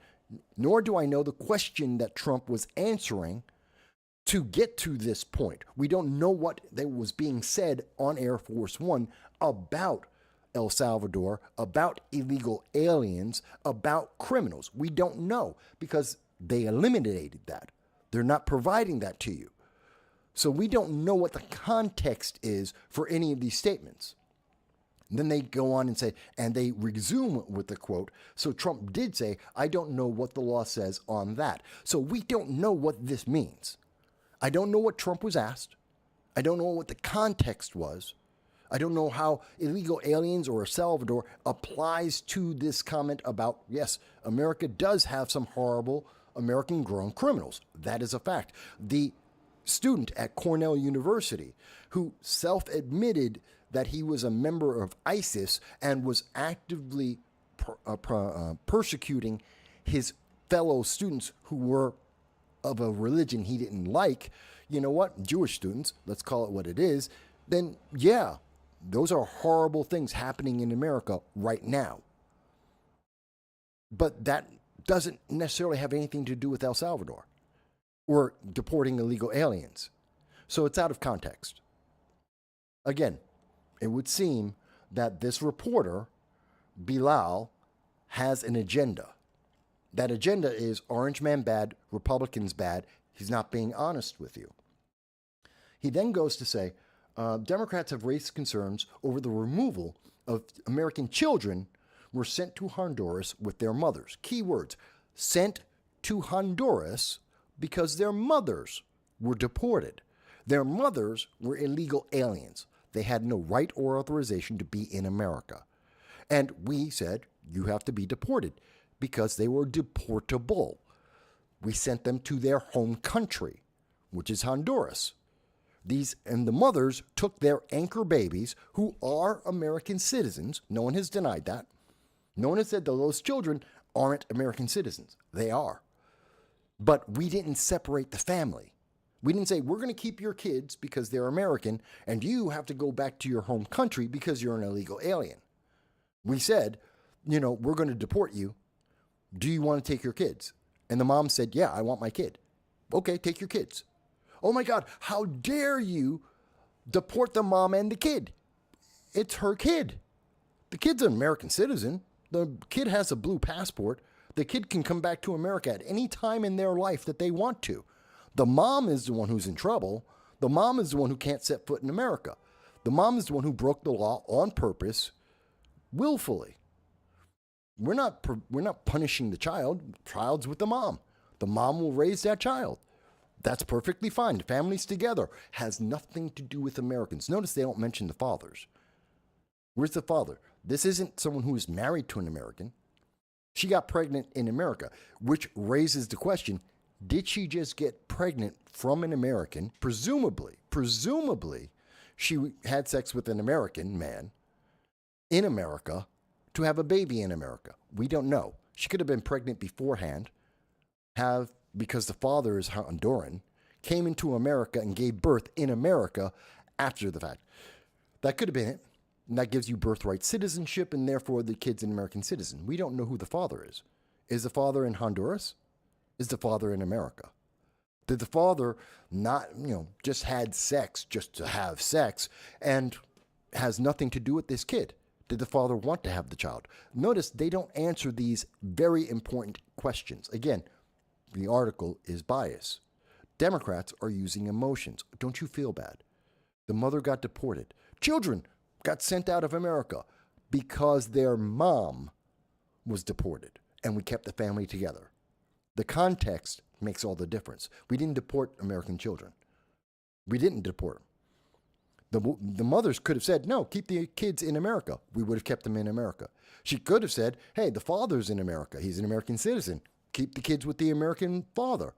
Nor do I know the question that Trump was answering to get to this point. We don't know what was being said on Air Force One about El Salvador, about illegal aliens, about criminals. We don't know because they eliminated that. They're not providing that to you. So we don't know what the context is for any of these statements. Then they go on and say, and they resume with the quote, so Trump did say, I don't know what the law says on that. So we don't know what this means. I don't know what Trump was asked. I don't know what the context was. I don't know how illegal aliens or El Salvador applies to this comment about, yes, America does have some horrible American-grown criminals. That is a fact. The student at Cornell University who self-admitted that he was a member of ISIS and was actively persecuting his fellow students who were of a religion he didn't like, you know what, Jewish students, let's call it what it is, then yeah, those are horrible things happening in America right now. But that doesn't necessarily have anything to do with El Salvador or deporting illegal aliens. So it's out of context. Again, it would seem that this reporter, Bilal, has an agenda. That agenda is Orange man bad, Republicans bad. He's not being honest with you. He then goes to say, Democrats have raised concerns over the removal of American children were sent to Honduras with their mothers. Key words, sent to Honduras because their mothers were deported. Their mothers were illegal aliens. They had no right or authorization to be in America. And we said, you have to be deported because they were deportable. We sent them to their home country, which is Honduras. And the mothers took their anchor babies, who are American citizens. No one has denied that. No one has said that those children aren't American citizens. They are. But we didn't separate the family. We didn't say, we're going to keep your kids because they're American, and you have to go back to your home country because you're an illegal alien. We said, we're going to deport you. Do you want to take your kids? And the mom said, yeah, I want my kid. Okay, take your kids. Oh my God, how dare you deport the mom and the kid? It's her kid. The kid's an American citizen. The kid has a blue passport. The kid can come back to America at any time in their life that they want to. The mom is the one who's in trouble. The mom is the one who can't set foot in America. The mom is the one who broke the law on purpose, willfully. We're not punishing the child. The child's with the mom. The mom will raise that child. That's perfectly fine. Families together has nothing to do with Americans. Notice they don't mention the fathers. Where's the father? This isn't someone who is married to an American. She got pregnant in America, which raises the question, did she just get pregnant from an American? Presumably, she had sex with an American man in America to have a baby in America. We don't know. She could have been pregnant beforehand, because the father is Honduran, came into America and gave birth in America after the fact. That could have been it. And that gives you birthright citizenship, and therefore the kid's an American citizen. We don't know who the father is. Is the father in Honduras? Is the father in America? Did the father not, just had sex just to have sex and has nothing to do with this kid? Did the father want to have the child? Notice they don't answer these very important questions. Again, the article is bias. Democrats are using emotions. Don't you feel bad? The mother got deported. Children got sent out of America because their mom was deported, and we kept the family together. The context makes all the difference. We didn't deport American children. We didn't deport them. The mothers could have said, no, keep the kids in America. We would have kept them in America. She could have said, hey, the father's in America. He's an American citizen. Keep the kids with the American father.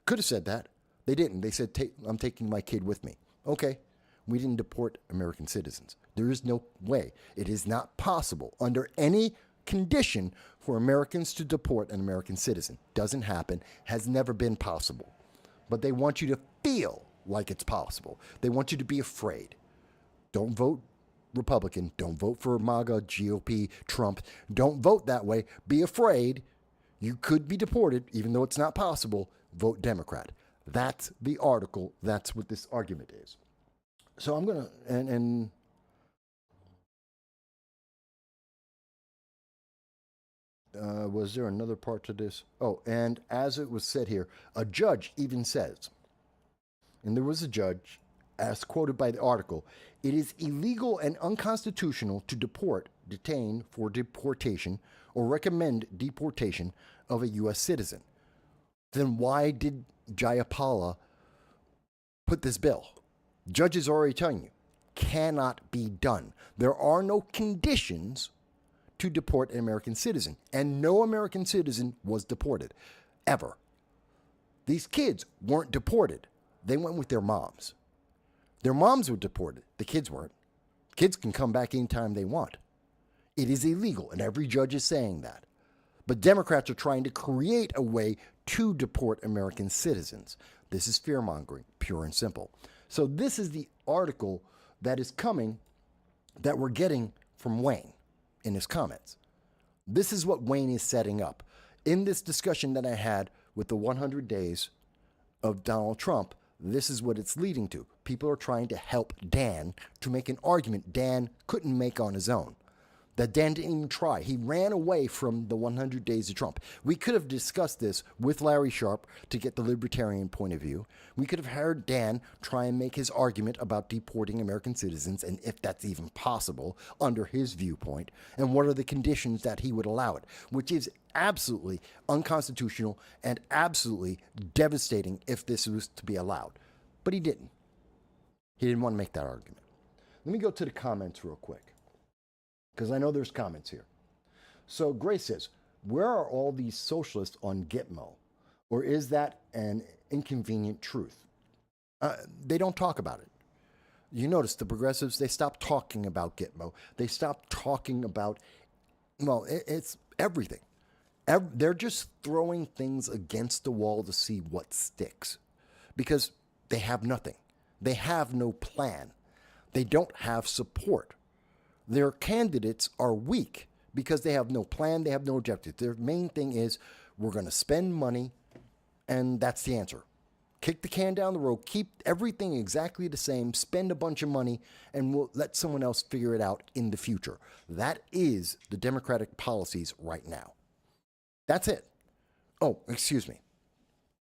Could have said that. They didn't. They said, I'm taking my kid with me. Okay. We didn't deport American citizens. There is no way. It is not possible under any condition for Americans to deport an American citizen. Doesn't happen. Has never been possible. But they want you to feel like it's possible. They want you to be afraid. Don't vote Republican. Don't vote for MAGA, GOP, Trump. Don't vote that way. Be afraid. You could be deported, even though it's not possible. Vote Democrat. That's the article. That's what this argument is. So I'm going to, was there another part to this? Oh, and as it was said here, a judge even says, and there was a judge as quoted by the article, it is illegal and unconstitutional to deport, detain for deportation, or recommend deportation of a U.S. citizen. Then why did Jayapala put this bill? Judges are already telling you, cannot be done. There are no conditions to deport an American citizen, and no American citizen was deported, ever. These kids weren't deported. They went with their moms. Their moms were deported. The kids weren't. Kids can come back anytime they want. It is illegal, and every judge is saying that. But Democrats are trying to create a way to deport American citizens. This is fear-mongering, pure and simple. So this is the article that is coming that we're getting from Wayne in his comments. This is what Wayne is setting up. In this discussion that I had with the 100 days of Donald Trump, this is what it's leading to. People are trying to help Dan to make an argument Dan couldn't make on his own. That Dan didn't even try. He ran away from the 100 days of Trump. We could have discussed this with Larry Sharpe to get the libertarian point of view. We could have heard Dan try and make his argument about deporting American citizens and if that's even possible under his viewpoint and what are the conditions that he would allow it, which is absolutely unconstitutional and absolutely devastating if this was to be allowed. But he didn't. He didn't want to make that argument. Let me go to the comments real quick, because I know there's comments here. So Grace says, where are all these socialists on Gitmo? Or is that an inconvenient truth? They don't talk about it. You notice the progressives, they stopped talking about Gitmo. They stopped talking about, well, it's everything. They're just throwing things against the wall to see what sticks. Because they have nothing. They have no plan. They don't have support. Their candidates are weak because they have no plan, they have no objective. Their main thing is, we're going to spend money, and that's the answer. Kick the can down the road, keep everything exactly the same, spend a bunch of money, and we'll let someone else figure it out in the future. That is the Democratic policies right now. That's it. Oh, excuse me.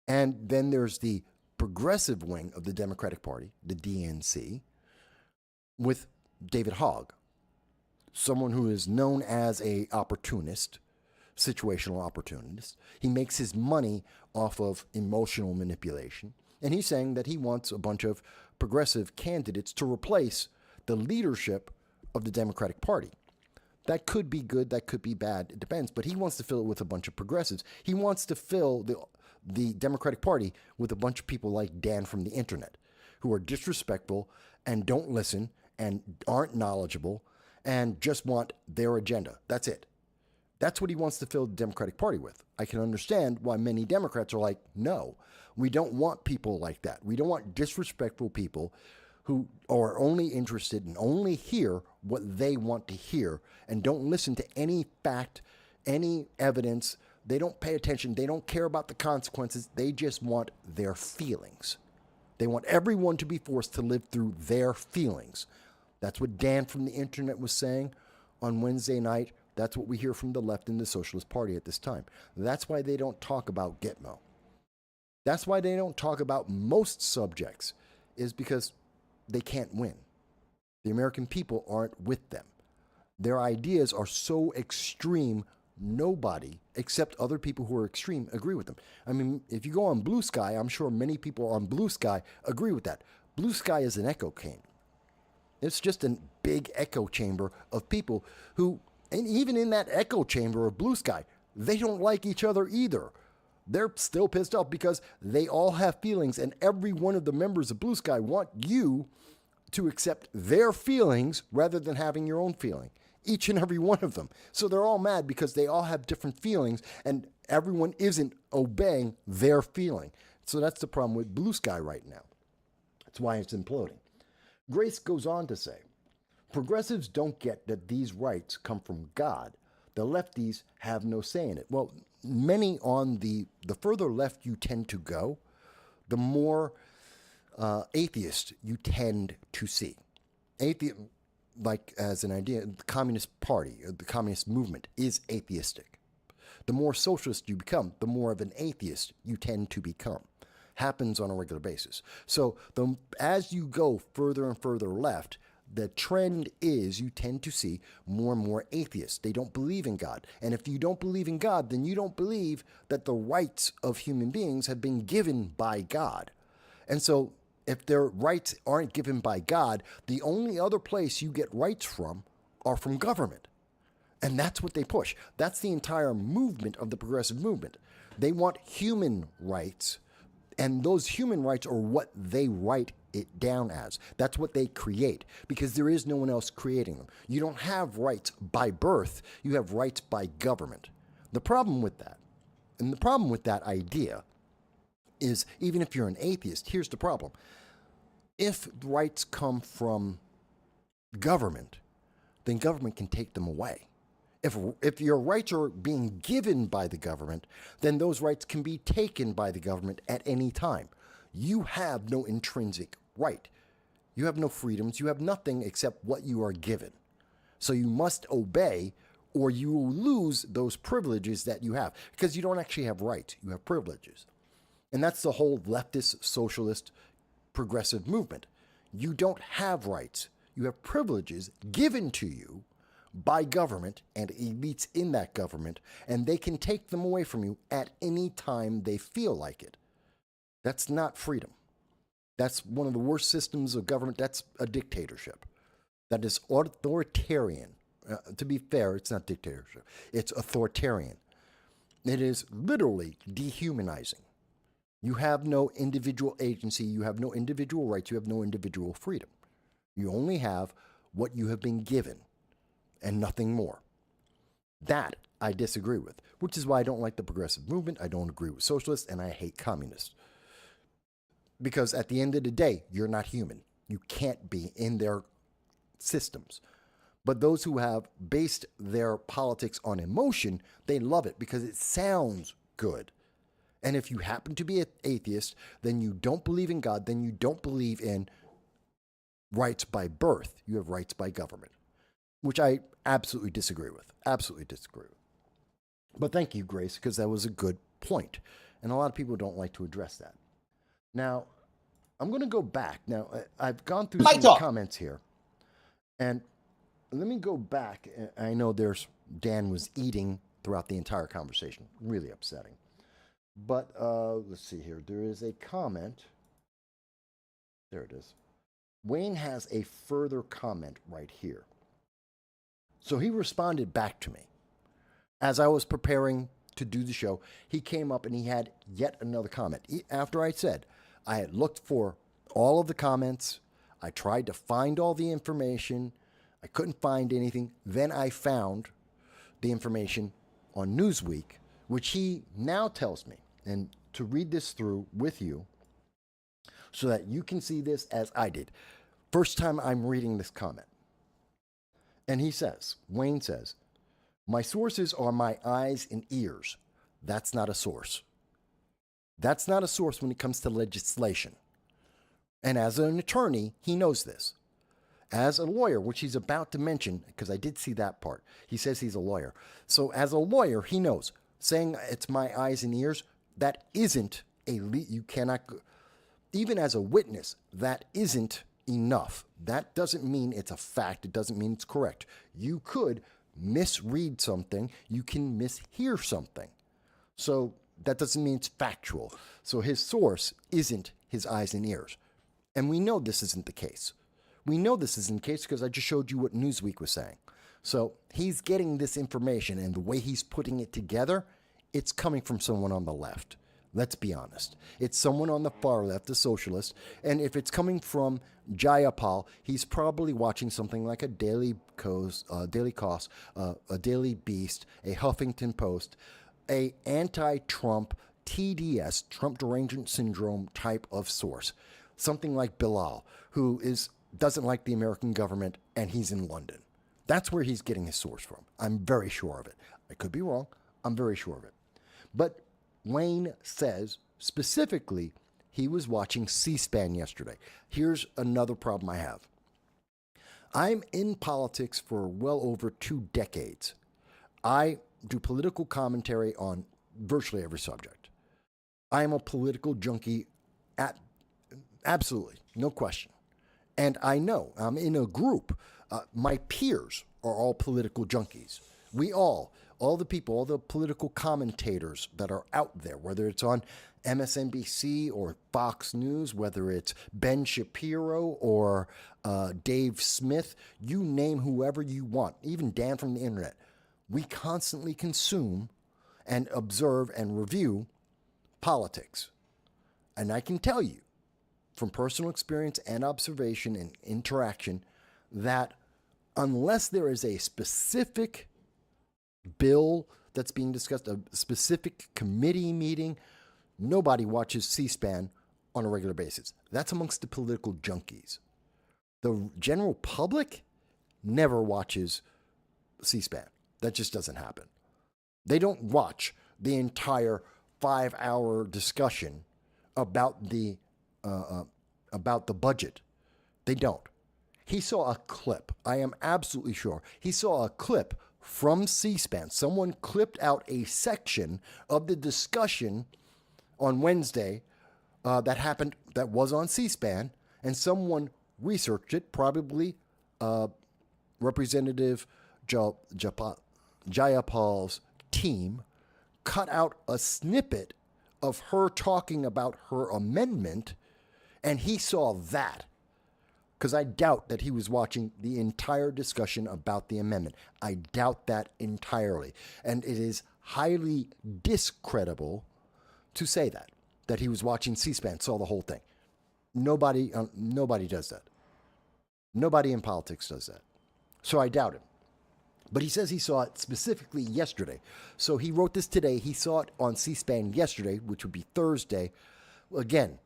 And then there's the progressive wing of the Democratic Party, the DNC, with David Hogg, someone who is known as a opportunist, situational opportunist. He makes his money off of emotional manipulation. And he's saying that he wants a bunch of progressive candidates to replace the leadership of the Democratic Party. That could be good, that could be bad, it depends. But he wants to fill it with a bunch of progressives. He wants to fill the Democratic Party with a bunch of people like Dan from the internet, who are disrespectful and don't listen and aren't knowledgeable and just want their agenda. That's it. That's what he wants to fill the Democratic Party with. I can understand why many Democrats are like, no, we don't want people like that. We don't want disrespectful people who are only interested and only hear what they want to hear and don't listen to any fact, any evidence. They don't pay attention. They don't care about the consequences. They just want their feelings. They want everyone to be forced to live through their feelings. That's what Dan from the internet was saying on Wednesday night. That's what we hear from the left in the Socialist Party at this time. That's why they don't talk about Gitmo. That's why they don't talk about most subjects, is because they can't win. The American people aren't with them. Their ideas are so extreme, nobody, except other people who are extreme, agree with them. I mean, if you go on Blue Sky, I'm sure many people on Blue Sky agree with that. Blue Sky is an echo chamber. It's just a big echo chamber of people who, and even in that echo chamber of Blue Sky, they don't like each other either. They're still pissed off because they all have feelings, and every one of the members of Blue Sky want you to accept their feelings rather than having your own feeling. Each and every one of them. So they're all mad because they all have different feelings, and everyone isn't obeying their feeling. So that's the problem with Blue Sky right now. That's why it's imploding. Grace goes on to say, progressives don't get that these rights come from God. The lefties have no say in it. Well, many on the further left you tend to go, the more atheist you tend to see. Like as an idea, the Communist Party, or the Communist movement is atheistic. The more socialist you become, the more of an atheist you tend to become. happens on a regular basis. So as you go further and further left, the trend is you tend to see more and more atheists. They don't believe in God. And if you don't believe in God, then you don't believe that the rights of human beings have been given by God. And so if their rights aren't given by God, the only other place you get rights from are from government. And that's what they push. That's the entire movement of the progressive movement. They want human rights, and those human rights are what they write it down as. That's what they create, because there is no one else creating them. You don't have rights by birth, you have rights by government. The problem with that, and the problem with that idea, is even if you're an atheist, here's the problem. If rights come from government, then government can take them away. If your rights are being given by the government, then those rights can be taken by the government at any time. You have no intrinsic right. You have no freedoms. You have nothing except what you are given. So you must obey, or you will lose those privileges that you have, because you don't actually have rights. You have privileges. And that's the whole leftist, socialist, progressive movement. You don't have rights. You have privileges given to you by government and elites in that government, and they can take them away from you at any time they feel like it. That's not freedom. That's one of the worst systems of government. That's a dictatorship. That is authoritarian. To be fair, it's not dictatorship. It's authoritarian. It is literally dehumanizing. You have no individual agency. You have no individual rights. You have no individual freedom. You only have what you have been given and nothing more. That I disagree with, which is why I don't like the progressive movement. I don't agree with socialists, and I hate communists. Because at the end of the day, you're not human. You can't be in their systems. But those who have based their politics on emotion, they love it because it sounds good. And if you happen to be an atheist, then you don't believe in God, then you don't believe in rights by birth. You have rights by government, which I absolutely disagree with. Absolutely disagree with. But thank you, Grace, because that was a good point. And a lot of people don't like to address that. Now, I'm going to go back. Now, I've gone through some comments here. And let me go back. I know Dan was eating throughout the entire conversation. Really upsetting. But let's see here. There is a comment. There it is. Wayne has a further comment right here. So he responded back to me. As I was preparing to do the show, he came up and he had yet another comment. After I said, I had looked for all of the comments. I tried to find all the information. I couldn't find anything. Then I found the information on Newsweek, which he now tells me, and to read this through with you so that you can see this as I did. First time I'm reading this comment. And he says, Wayne says, my sources are my eyes and ears. That's not a source. That's not a source when it comes to legislation. And as an attorney, he knows this. As a lawyer, which he's about to mention, because I did see that part. He says he's a lawyer. So as a lawyer, he knows. Saying it's my eyes and ears, that isn't you cannot, even as a witness, that isn't enough. That doesn't mean it's a fact. It doesn't mean it's correct. You could misread something. You can mishear something. So that doesn't mean it's factual. So his source isn't his eyes and ears. And we know this isn't the case. We know this isn't the case because I just showed you what Newsweek was saying. So he's getting this information, and the way he's putting it together, it's coming from someone on the left. Let's be honest. It's someone on the far left, a socialist. And if it's coming from Jayapal, he's probably watching something like a Daily Kos, a Daily Beast, a Huffington Post, a anti-Trump TDS, Trump Derangement Syndrome type of source. Something like Bilal, who doesn't like the American government, and he's in London. That's where he's getting his source from. I'm very sure of it. I could be wrong. I'm very sure of it. But Wayne says specifically he was watching C-SPAN yesterday. Here's another problem I have. I'm in politics for well over 2 decades. I do political commentary on virtually every subject. I am a political junkie At, absolutely, no question. And I know I'm in a group. My peers are all political junkies. We all the people, all the political commentators that are out there, whether it's on MSNBC or Fox News, whether it's Ben Shapiro or Dave Smith, you name whoever you want, even Dan from the internet. We constantly consume and observe and review politics. And I can tell you from personal experience and observation and interaction that unless there is a specific bill that's being discussed, a specific committee meeting, nobody watches C-SPAN on a regular basis. That's amongst the political junkies. The general public never watches C-SPAN. That just doesn't happen. They don't watch the entire 5-hour discussion about the budget. They don't. He saw a clip. I am absolutely sure. He saw a clip from C-SPAN. Someone clipped out a section of the discussion on Wednesday that was on C-SPAN, and someone researched it, probably Representative Jayapal's team, cut out a snippet of her talking about her amendment, and he saw that. Because I doubt that he was watching the entire discussion about the amendment. I doubt that entirely. And it is highly discreditable to say that he was watching C-SPAN, saw the whole thing. Nobody does that. Nobody in politics does that. So I doubt him. But he says he saw it specifically yesterday. So he wrote this today. He saw it on C-SPAN yesterday, which would be Thursday. Again,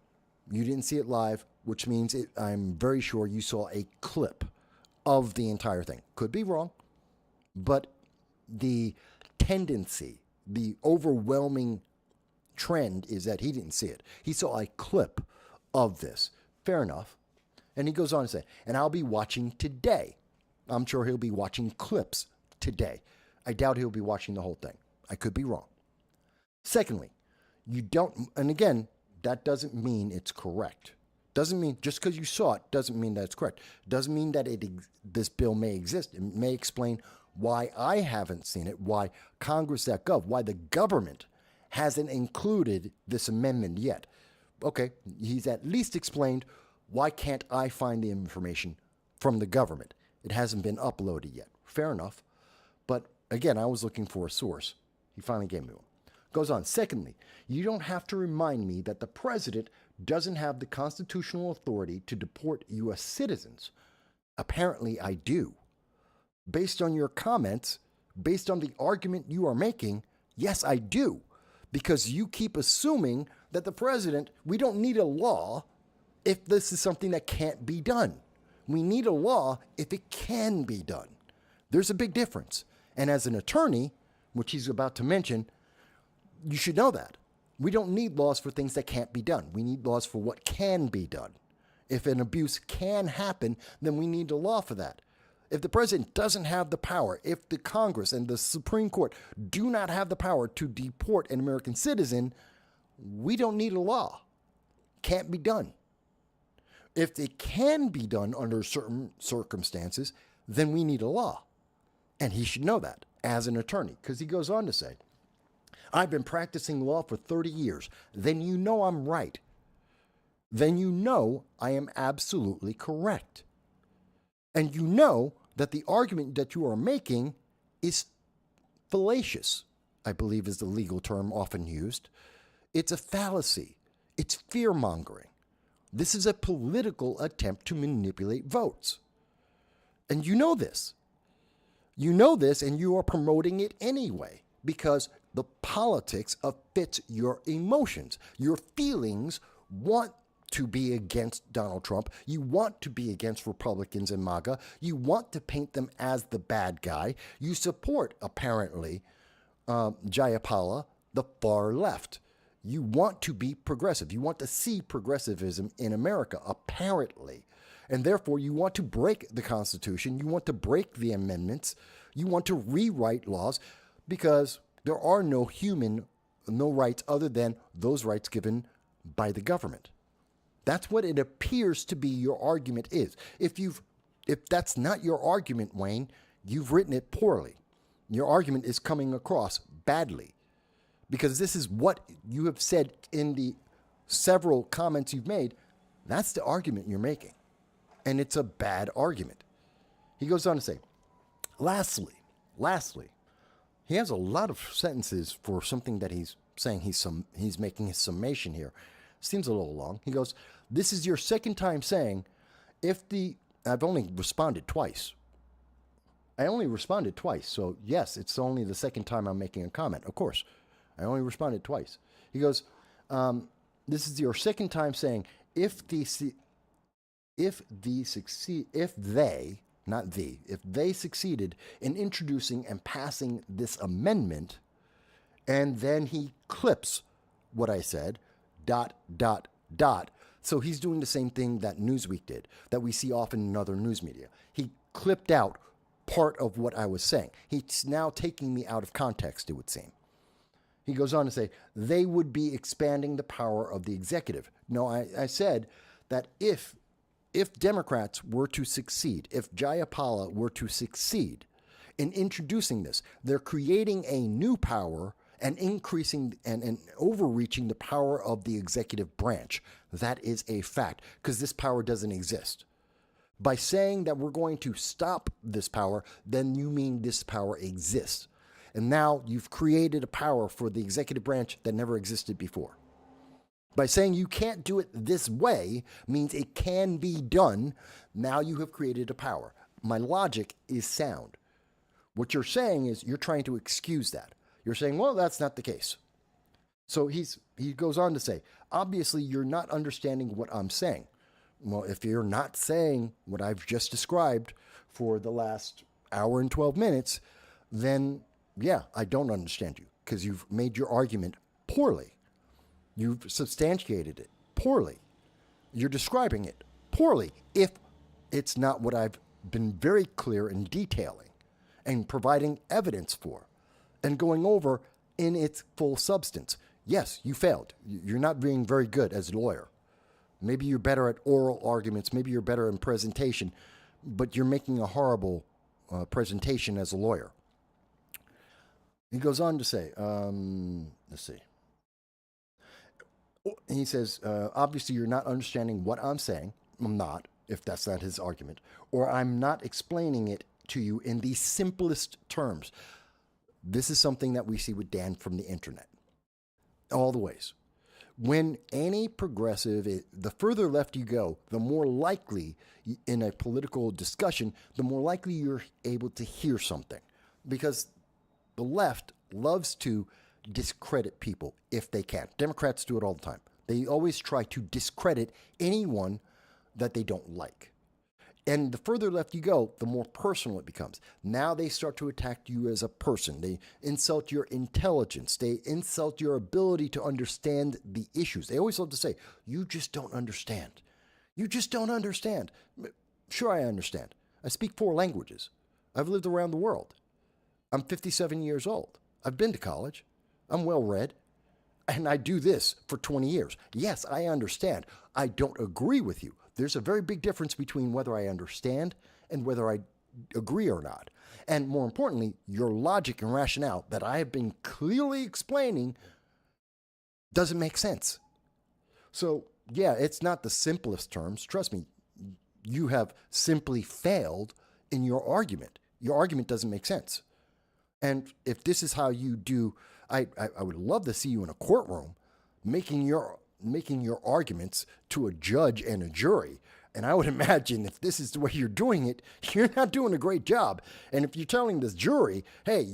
you didn't see it live, which means I'm very sure you saw a clip of the entire thing. Could be wrong, but the tendency, the overwhelming trend is that he didn't see it. He saw a clip of this. Fair enough. And he goes on to say, and I'll be watching today. I'm sure he'll be watching clips today. I doubt he'll be watching the whole thing. I could be wrong. Secondly, you don't, and again, that doesn't mean it's correct. Doesn't mean, just because you saw it, doesn't mean that it's correct. Doesn't mean that this bill may exist. It may explain why I haven't seen it, why Congress.gov, why the government hasn't included this amendment yet. Okay, he's at least explained why can't I find the information from the government. It hasn't been uploaded yet. Fair enough. But again, I was looking for a source. He finally gave me one. Goes on. Secondly, you don't have to remind me that the president doesn't have the constitutional authority to deport U.S. citizens. Apparently, I do. Based on your comments, based on the argument you are making, yes, I do. Because you keep assuming that the president, we don't need a law if this is something that can't be done. We need a law if it can be done. There's a big difference. And as an attorney, which he's about to mention, you should know that. We don't need laws for things that can't be done. We need laws for what can be done. If an abuse can happen, then we need a law for that. If the president doesn't have the power, if the Congress and the Supreme Court do not have the power to deport an American citizen, we don't need a law. Can't be done. If it can be done under certain circumstances, then we need a law. And he should know that as an attorney, because he goes on to say, I've been practicing law for 30 years. Then you know I'm right. Then you know I am absolutely correct. And you know that the argument that you are making is fallacious, I believe is the legal term often used. It's a fallacy. It's fear-mongering. This is a political attempt to manipulate votes. And you know this. You know this, and you are promoting it anyway, because the politics fits your emotions. Your feelings want to be against Donald Trump. You want to be against Republicans and MAGA. You want to paint them as the bad guy. You support, apparently, Jayapala, the far left. You want to be progressive. You want to see progressivism in America, apparently. And therefore, you want to break the Constitution. You want to break the amendments. You want to rewrite laws because there are no rights other than those rights given by the government. That's what it appears to be your argument is. If that's not your argument, Wayne, you've written it poorly. Your argument is coming across badly, because this is what you have said in the several comments you've made. That's the argument you're making, and it's a bad argument. He goes on to say, lastly, he has a lot of sentences for something that he's saying. He's making his summation here. Seems a little long. He goes, this is your second time saying, I've only responded twice. I only responded twice. So yes, it's only the second time I'm making a comment. Of course, I only responded twice. He goes, this is your second time saying, if they succeeded in introducing and passing this amendment, and then he clips what I said, ... So he's doing the same thing that Newsweek did, that we see often in other news media. He clipped out part of what I was saying. He's now taking me out of context, it would seem. He goes on to say, they would be expanding the power of the executive. No, I said that if Democrats were to succeed, if Jayapala were to succeed in introducing this, they're creating a new power and increasing and overreaching the power of the executive branch. That is a fact, because this power doesn't exist. By saying that we're going to stop this power, then you mean this power exists. And now you've created a power for the executive branch that never existed before. By saying you can't do it this way means it can be done. Now you have created a power. My logic is sound. What you're saying is you're trying to excuse that. You're saying, well, that's not the case. So he goes on to say, obviously, you're not understanding what I'm saying. Well, if you're not saying what I've just described for the last hour and 12 minutes, then, yeah, I don't understand you, because you've made your argument poorly. You've substantiated it poorly. You're describing it poorly if it's not what I've been very clear in detailing and providing evidence for and going over in its full substance. Yes, you failed. You're not being very good as a lawyer. Maybe you're better at oral arguments. Maybe you're better in presentation, but you're making a horrible presentation as a lawyer. He goes on to say, let's see. He says, obviously, you're not understanding what I'm saying. I'm not, if that's not his argument. Or I'm not explaining it to you in the simplest terms. This is something that we see with Dan from the internet. All the ways. When any progressive, the further left you go, the more likely in a political discussion, the more likely you're able to hear something. Because the left loves to discredit people if they can. Democrats do it all the time. They always try to discredit anyone that they don't like. And the further left you go, the more personal it becomes. Now they start to attack you as a person. They insult your intelligence. They insult your ability to understand the issues. They always love to say, you just don't understand. You just don't understand. Sure, I understand. I speak 4 languages. I've lived around the world. I'm 57 years old. I've been to college. I'm well read. And I do this for 20 years. Yes, I understand. I don't agree with you. There's a very big difference between whether I understand and whether I agree or not. And more importantly, your logic and rationale that I have been clearly explaining doesn't make sense. So, yeah, it's not the simplest terms. Trust me, you have simply failed in your argument. Your argument doesn't make sense. And if this is how you do, I would love to see you in a courtroom making your arguments to a judge and a jury. And I would imagine if this is the way you're doing it, you're not doing a great job. And if you're telling this jury, hey,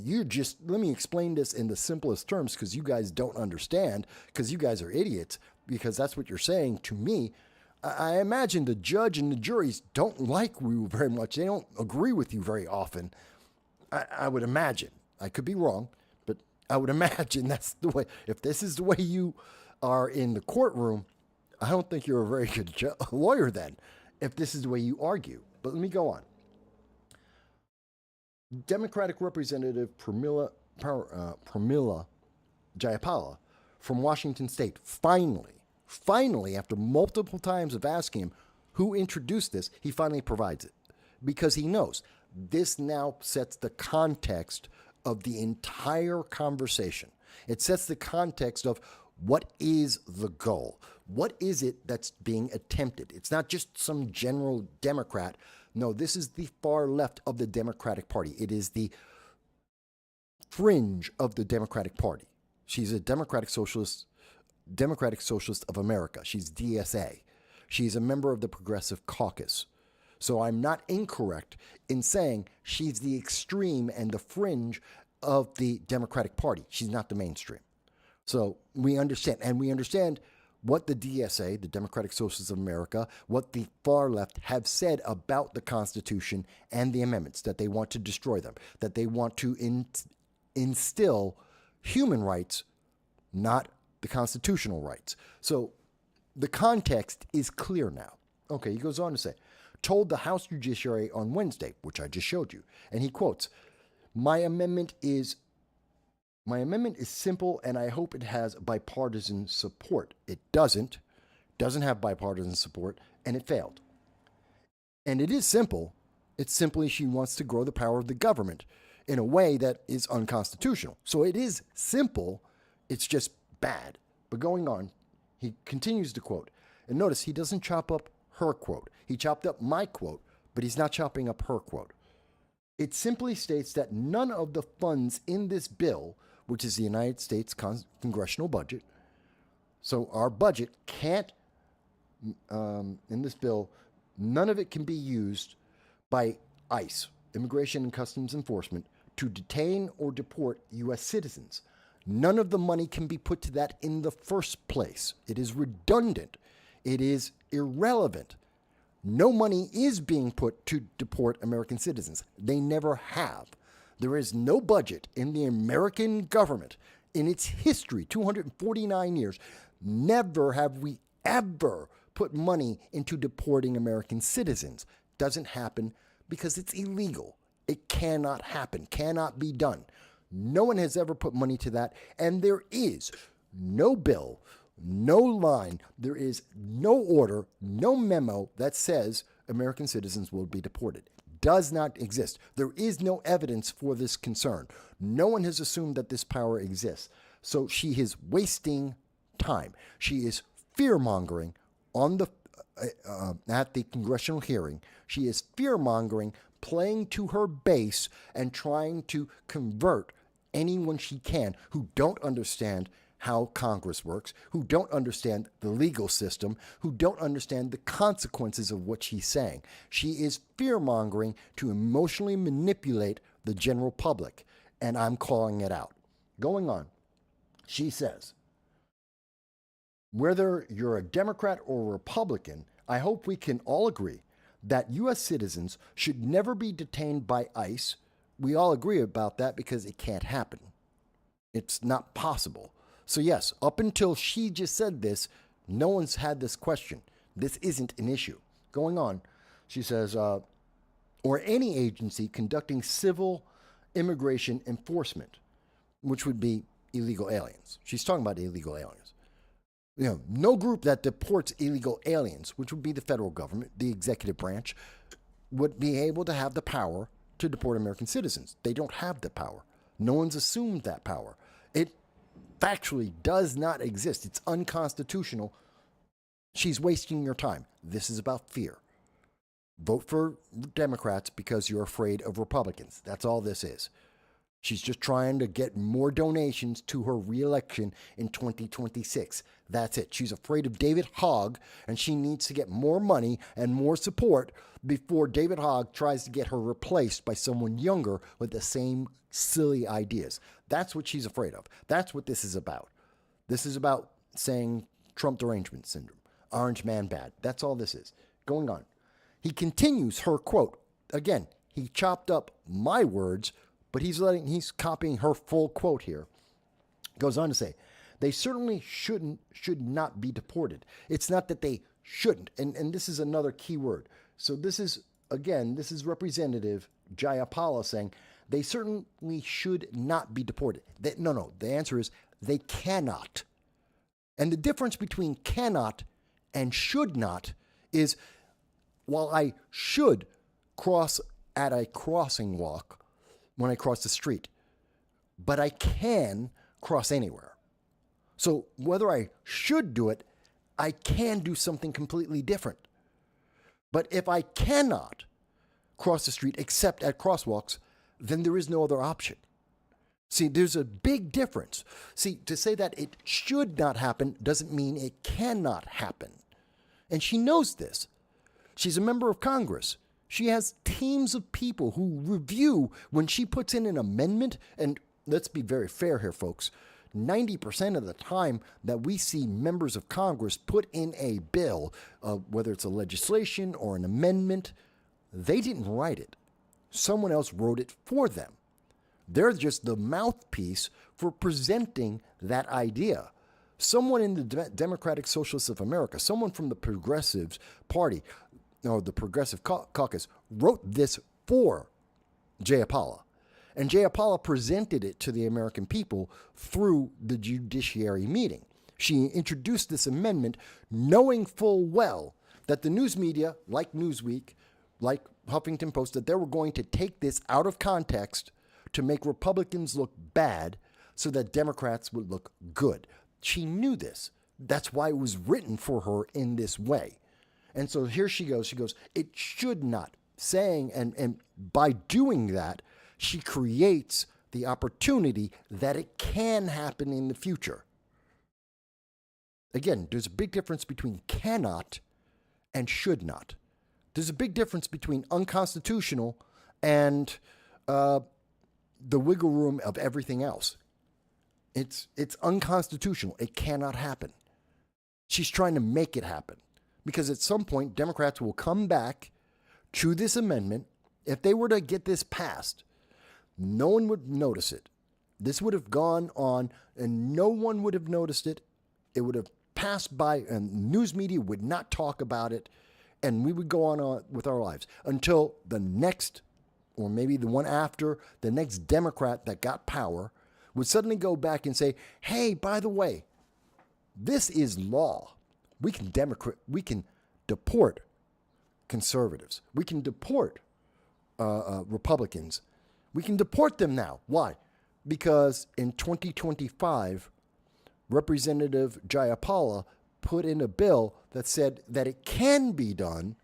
let me explain this in the simplest terms because you guys don't understand, because you guys are idiots, because that's what you're saying to me. I imagine the judge and the juries don't like you very much. They don't agree with you very often. I would imagine. I could be wrong, but I would imagine that's the way. If this is the way you are in the courtroom, I don't think you're a very good lawyer then, if this is the way you argue. But let me go on. Democratic Representative Pramila Jayapala from Washington State finally finally, after multiple times of asking him who introduced this, he finally provides it because he knows this now sets the context of the entire conversation. It sets the context of what is the goal? What is it that's being attempted? It's not just some general Democrat. No, this is the far left of the Democratic Party. It is the fringe of the Democratic Party. She's a Democratic Socialist of America. She's DSA. She's a member of the Progressive Caucus. So I'm not incorrect in saying she's the extreme and the fringe of the Democratic Party. She's not the mainstream. So we understand what the DSA, the Democratic Socialists of America, what the far left have said about the Constitution and the amendments, that they want to destroy them, that they want to instill human rights, not the constitutional rights. So the context is clear now. Okay, he goes on to say, told the House Judiciary on Wednesday, which I just showed you, and he quotes, My amendment is simple, and I hope it has bipartisan support. It doesn't have bipartisan support, and it failed. And it is simple. It's simply she wants to grow the power of the government in a way that is unconstitutional. So it is simple. It's just bad. But going on, he continues to quote. And notice he doesn't chop up her quote. He chopped up my quote, but he's not chopping up her quote. It simply states that none of the funds in this bill, which is the United States congressional budget, so our budget can't, in this bill, none of it can be used by ICE, Immigration and Customs Enforcement, to detain or deport U.S. citizens. None of the money can be put to that in the first place. It is redundant. It is irrelevant. No money is being put to deport American citizens. They never have. There is no budget in the American government in its history, 249 years. Never have we ever put money into deporting American citizens. Doesn't happen because it's illegal. It cannot happen, cannot be done. No one has ever put money to that, and there is no bill, no line, there is no order, no memo that says American citizens will be deported. Does not exist. There is no evidence for this concern. No one has assumed that this power exists. So she is wasting time. She is fear-mongering on the at the congressional hearing. She is fear-mongering, playing to her base, and trying to convert anyone she can who don't understand how Congress works, who don't understand the legal system, who don't understand the consequences of what she's saying. She is fear-mongering to emotionally manipulate the general public, and I'm calling it out. Going on, she says, whether you're a Democrat or a Republican, I hope we can all agree that U.S. citizens should never be detained by ICE. We all agree about that because it can't happen. It's not possible. So yes, up until she just said this, no one's had this question. This isn't an issue. Going on, she says, or any agency conducting civil immigration enforcement, which would be illegal aliens. She's talking about illegal aliens. You know, no group that deports illegal aliens, which would be the federal government, the executive branch, would be able to have the power to deport American citizens. They don't have the power. No one's assumed that power. It factually does not exist. It's unconstitutional. She's wasting your time. This is about fear. Vote for Democrats because you're afraid of Republicans. That's all this is. She's just trying to get more donations to her reelection in 2026. That's it. She's afraid of David Hogg, and she needs to get more money and more support before David Hogg tries to get her replaced by someone younger with the same silly ideas. That's what she's afraid of. That's what this is about. This is about saying Trump derangement syndrome, orange man bad. That's all this is. Going on. He continues her quote. Again, he chopped up my words, but he's copying her full quote here. Goes on to say, they certainly should not be deported. It's not that they shouldn't. And this is another key word. So this is Representative Jayapala saying they certainly should not be deported. The answer is they cannot. And the difference between cannot and should not is, while I should cross at a crossing walk when I cross the street, but I can cross anywhere. So whether I should do it, I can do something completely different. But if I cannot cross the street except at crosswalks, then there is no other option. See, there's a big difference. See, to say that it should not happen doesn't mean it cannot happen. And she knows this. She's a member of Congress. She has teams of people who review when she puts in an amendment. And let's be very fair here, folks. 90% of the time that we see members of Congress put in a bill, whether it's a legislation or an amendment, they didn't write it. Someone else wrote it for them. They're just the mouthpiece for presenting that idea. Someone in the Democratic Socialists of America, someone from the Progressives Party, or the Progressive Caucus, wrote this for Jayapala. And Jayapala presented it to the American people through the judiciary meeting. She introduced this amendment knowing full well that the news media, like Newsweek, like Huffington Post, that they were going to take this out of context to make Republicans look bad so that Democrats would look good. She knew this. That's why it was written for her in this way. And so here she goes. She goes, it should not, saying, and by doing that, she creates the opportunity that it can happen in the future. Again, there's a big difference between cannot and should not. There's a big difference between unconstitutional and the wiggle room of everything else. It's unconstitutional. It cannot happen. She's trying to make it happen because at some point, Democrats will come back to this amendment. If they were to get this passed, no one would notice it. This would have gone on and no one would have noticed it. It would have passed by and news media would not talk about it. And we would go on with our lives until the next, or maybe the one after, the next Democrat that got power would suddenly go back and say, hey, by the way, this is law. We can deport conservatives. We can deport Republicans. We can deport them now. Why? Because in 2025, Representative Jayapala put in a bill that said that it can be done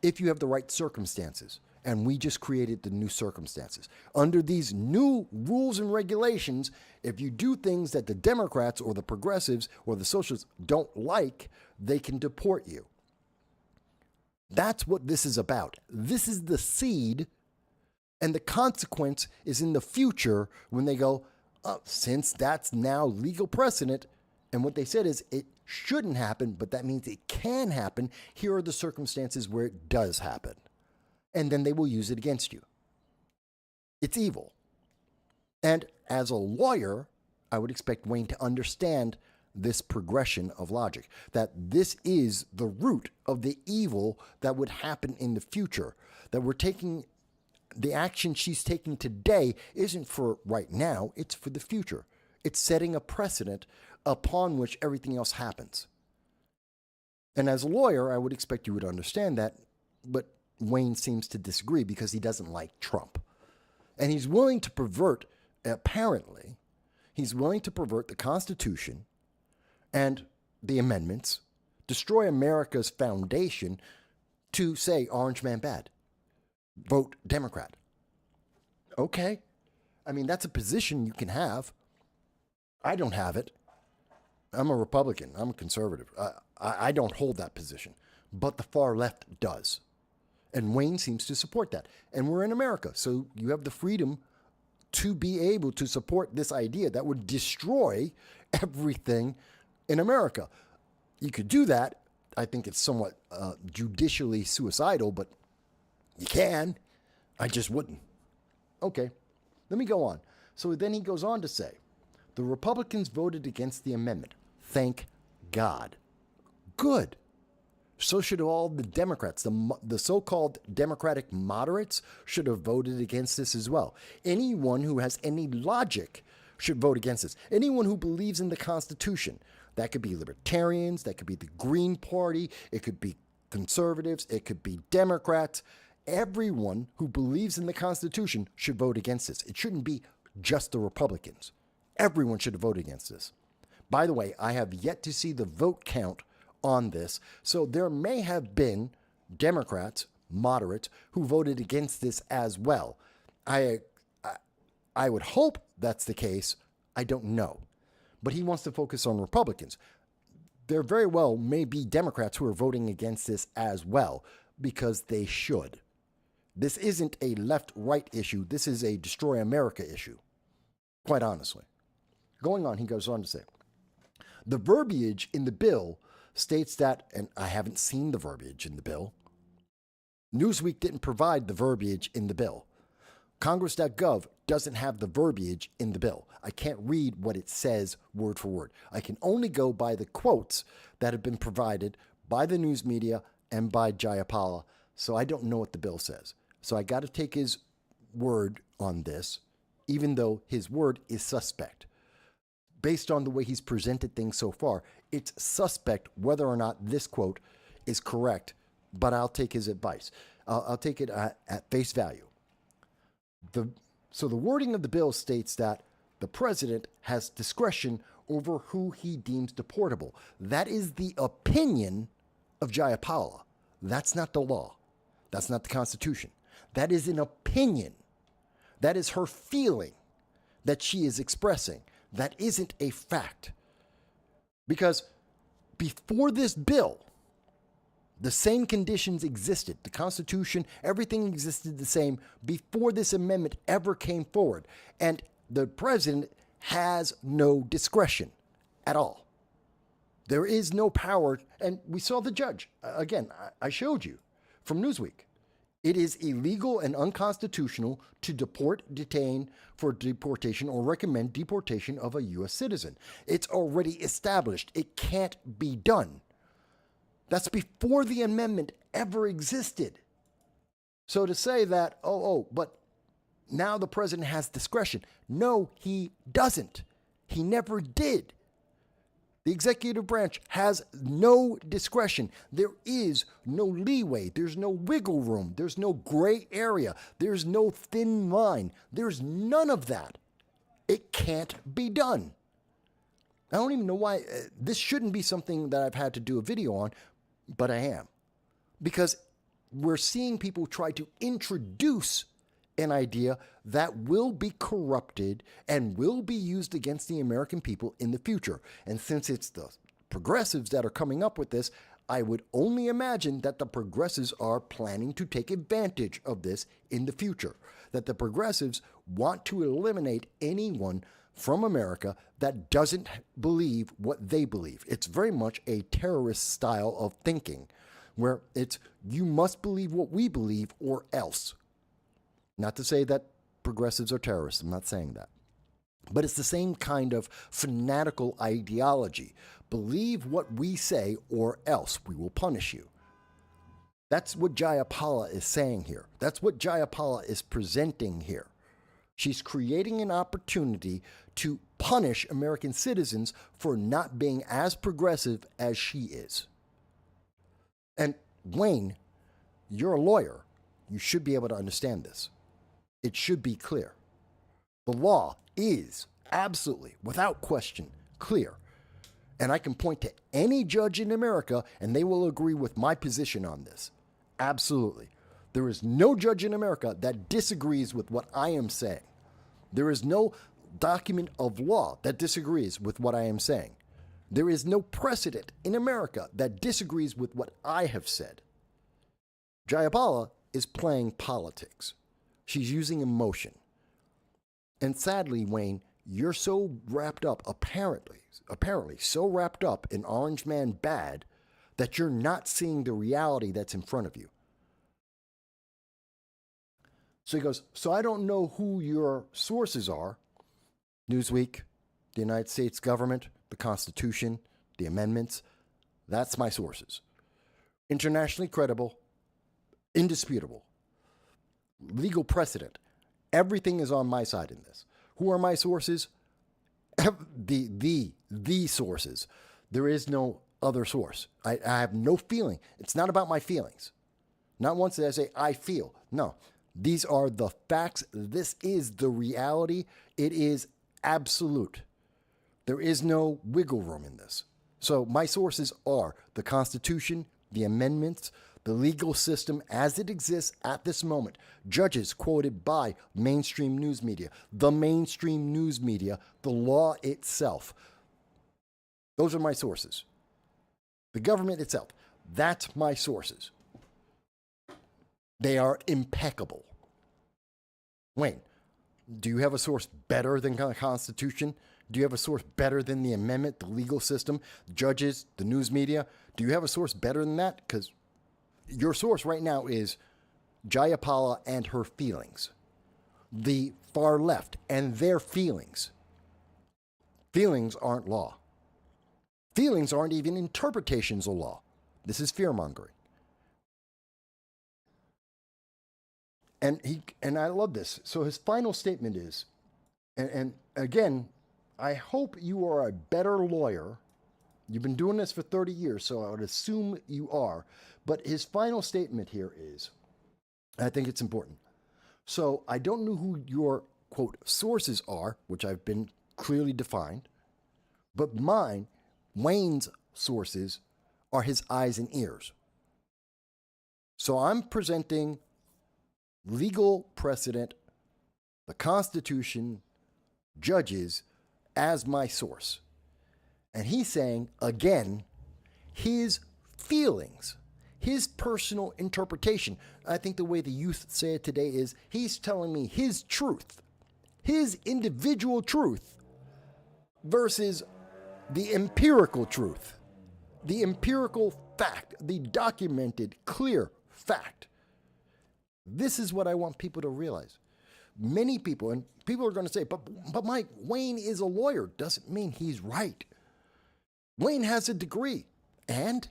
if you have the right circumstances. And we just created the new circumstances. Under these new rules and regulations, if you do things that the Democrats or the progressives or the socialists don't like, they can deport you. That's what this is about. This is the seed. And the consequence is in the future when they go, oh, since that's now legal precedent, and what they said is it shouldn't happen, but that means it can happen. Here are the circumstances where it does happen. And then they will use it against you. It's evil. And as a lawyer, I would expect Wayne to understand this progression of logic, that this is the root of the evil that would happen in the future, that we're taking. The action she's taking today isn't for right now, it's for the future. It's setting a precedent upon which everything else happens. And as a lawyer, I would expect you would understand that, but Wayne seems to disagree because he doesn't like Trump. And he's willing to pervert, apparently, he's willing to pervert the Constitution and the amendments, destroy America's foundation to say Orange Man bad. Vote Democrat. Okay. I mean, that's a position you can have. I don't have it. I'm a Republican. I'm a conservative. I don't hold that position. But the far left does. And Wayne seems to support that. And we're in America. So you have the freedom to be able to support this idea that would destroy everything in America. You could do that. I think it's somewhat judicially suicidal, but you can. I just wouldn't. Okay, let me go on. So then he goes on to say, the Republicans voted against the amendment. Thank God. Good. So should all the Democrats. The so-called Democratic moderates should have voted against this as well. Anyone who has any logic should vote against this. Anyone who believes in the Constitution, That could be libertarians, that could be the Green Party, it could be conservatives, it could be Democrats. Everyone who believes in the Constitution should vote against this. It shouldn't be just the Republicans. Everyone should vote against this. By the way, I have yet to see the vote count on this, so there may have been Democrats, moderates, who voted against this as well. I would hope that's the case. I don't know. But he wants to focus on Republicans. There very well may be Democrats who are voting against this as well, because they should. This isn't a left-right issue. This is a destroy America issue, quite honestly. Going on, he goes on to say, the verbiage in the bill states that, and I haven't seen the verbiage in the bill. Newsweek didn't provide the verbiage in the bill. Congress.gov doesn't have the verbiage in the bill. I can't read what it says word for word. I can only go by the quotes that have been provided by the news media and by Jayapala, so I don't know what the bill says. So I got to take his word on this, even though his word is suspect. Based on the way he's presented things so far, it's suspect whether or not this quote is correct, but I'll take his advice. I'll take it at face value. So the wording of the bill states that the president has discretion over who he deems deportable. That is the opinion of Jayapala. That's not the law. That's not the Constitution. That is an opinion. That is her feeling that she is expressing. That isn't a fact. Because before this bill, the same conditions existed. The Constitution, everything existed the same before this amendment ever came forward. And the president has no discretion at all. There is no power. And we saw the judge. Again, I showed you from Newsweek. It is illegal and unconstitutional to deport, detain for deportation, or recommend deportation of a U.S. citizen. It's already established. It can't be done. That's before the amendment ever existed. So to say that, but now the president has discretion. No, he doesn't. He never did. The executive branch has no discretion. There is no leeway. There's no wiggle room. There's no gray area. There's no thin line. There's none of that. It can't be done. I don't even know why. This shouldn't be something that I've had to do a video on, but I am. Because we're seeing people try to introduce an idea that will be corrupted and will be used against the American people in the future. And since it's the progressives that are coming up with this, I would only imagine that the progressives are planning to take advantage of this in the future. That the progressives want to eliminate anyone from America that doesn't believe what they believe. It's very much a terrorist style of thinking, where it's, you must believe what we believe or else. Not to say that progressives are terrorists, I'm not saying that. But it's the same kind of fanatical ideology. Believe what we say or else we will punish you. That's what Jayapala is saying here. That's what Jayapala is presenting here. She's creating an opportunity to punish American citizens for not being as progressive as she is. And Wayne, you're a lawyer. You should be able to understand this. It should be clear. The law is absolutely, without question, clear. And I can point to any judge in America and they will agree with my position on this. Absolutely. There is no judge in America that disagrees with what I am saying. There is no document of law that disagrees with what I am saying. There is no precedent in America that disagrees with what I have said. Jayapala is playing politics. She's using emotion. And sadly, Wayne, you're so wrapped up, apparently so wrapped up in Orange Man bad that you're not seeing the reality that's in front of you. So he goes, so I don't know who your sources are. Newsweek, the United States government, the Constitution, the amendments. That's my sources. Internationally credible, indisputable, legal precedent. Everything is on my side in this. Who are my sources? The sources. There is no other source. I have no feeling. It's not about my feelings. Not once did I say, I feel. No, these are the facts. This is the reality. It is absolute. There is no wiggle room in this. So my sources are the Constitution, the amendments, the legal system as it exists at this moment, judges quoted by mainstream news media, the mainstream news media, the law itself. Those are my sources. The government itself, that's my sources. They are impeccable. Wayne, do you have a source better than the Constitution? Do you have a source better than the amendment, the legal system, judges, the news media? Do you have a source better than that? Because your source right now is Jayapala and her feelings. The far left and their feelings. Feelings aren't law. Feelings aren't even interpretations of law. This is fear-mongering. And I love this. So his final statement is, and again, I hope you are a better lawyer. You've been doing this for 30 years, so I would assume you are. But his final statement here is, I think it's important. So I don't know who your, quote, sources are, which I've been clearly defined, but mine, Wayne's sources, are his eyes and ears. So I'm presenting legal precedent, the Constitution, judges, as my source. And he's saying, again, his feelings, his personal interpretation. I think the way the youth say it today is he's telling me his truth, his individual truth versus the empirical truth, the empirical fact, the documented, clear fact. This is what I want people to realize. Many people, and people are going to say, but Mike, Wayne is a lawyer. Doesn't mean he's right. Wayne has a degree. And?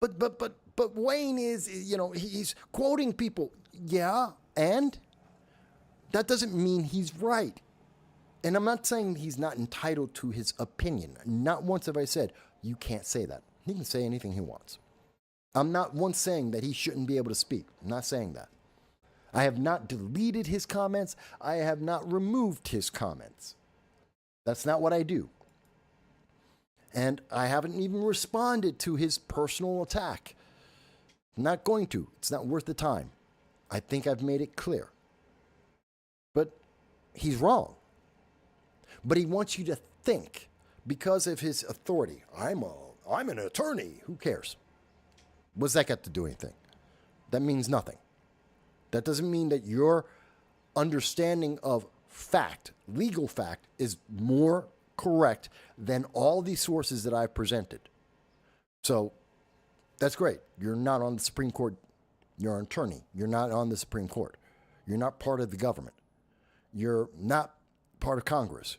But Wayne is, he's quoting people. Yeah, and? That doesn't mean he's right. And I'm not saying he's not entitled to his opinion. Not once have I said, you can't say that. He can say anything he wants. I'm not once saying that he shouldn't be able to speak. I'm not saying that. I have not deleted his comments. I have not removed his comments. That's not what I do. And I haven't even responded to his personal attack. I'm not going to. It's not worth the time. I think I've made it clear. But he's wrong. But he wants you to think because of his authority. I'm an attorney. Who cares? What's that got to do anything? That means nothing. That doesn't mean that your understanding of fact, legal fact, is more correct than all these sources that I've presented. So that's great. You're not on the Supreme Court. You're an attorney. You're not on the Supreme Court. You're not part of the government. You're not part of Congress.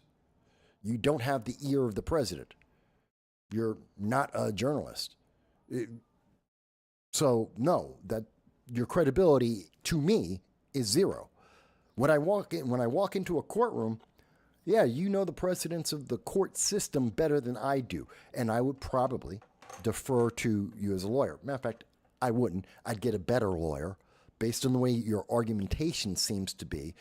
You don't have the ear of the president. You're not a journalist. So no, that your credibility to me is zero. When I walk into a courtroom, yeah, you know the precedents of the court system better than I do, and I would probably defer to you as a lawyer. Matter of fact, I wouldn't. I'd get a better lawyer based on the way your argumentation seems to be.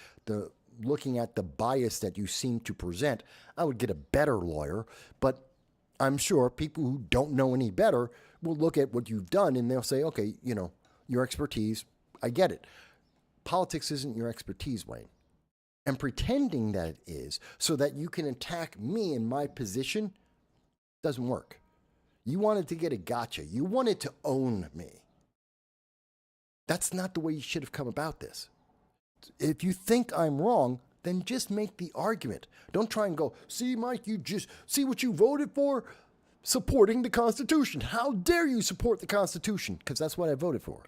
Looking at the bias that you seem to present, I would get a better lawyer, but I'm sure people who don't know any better will look at what you've done and they'll say, okay, your expertise, I get it. Politics isn't your expertise, Wayne. And pretending that it is so that you can attack me in my position doesn't work. You wanted to get a gotcha. You wanted to own me. That's not the way you should have come about this. If you think I'm wrong, then just make the argument. Don't try and go, see, Mike, you just see what you voted for? Supporting the Constitution. How dare you support the Constitution? Because that's what I voted for.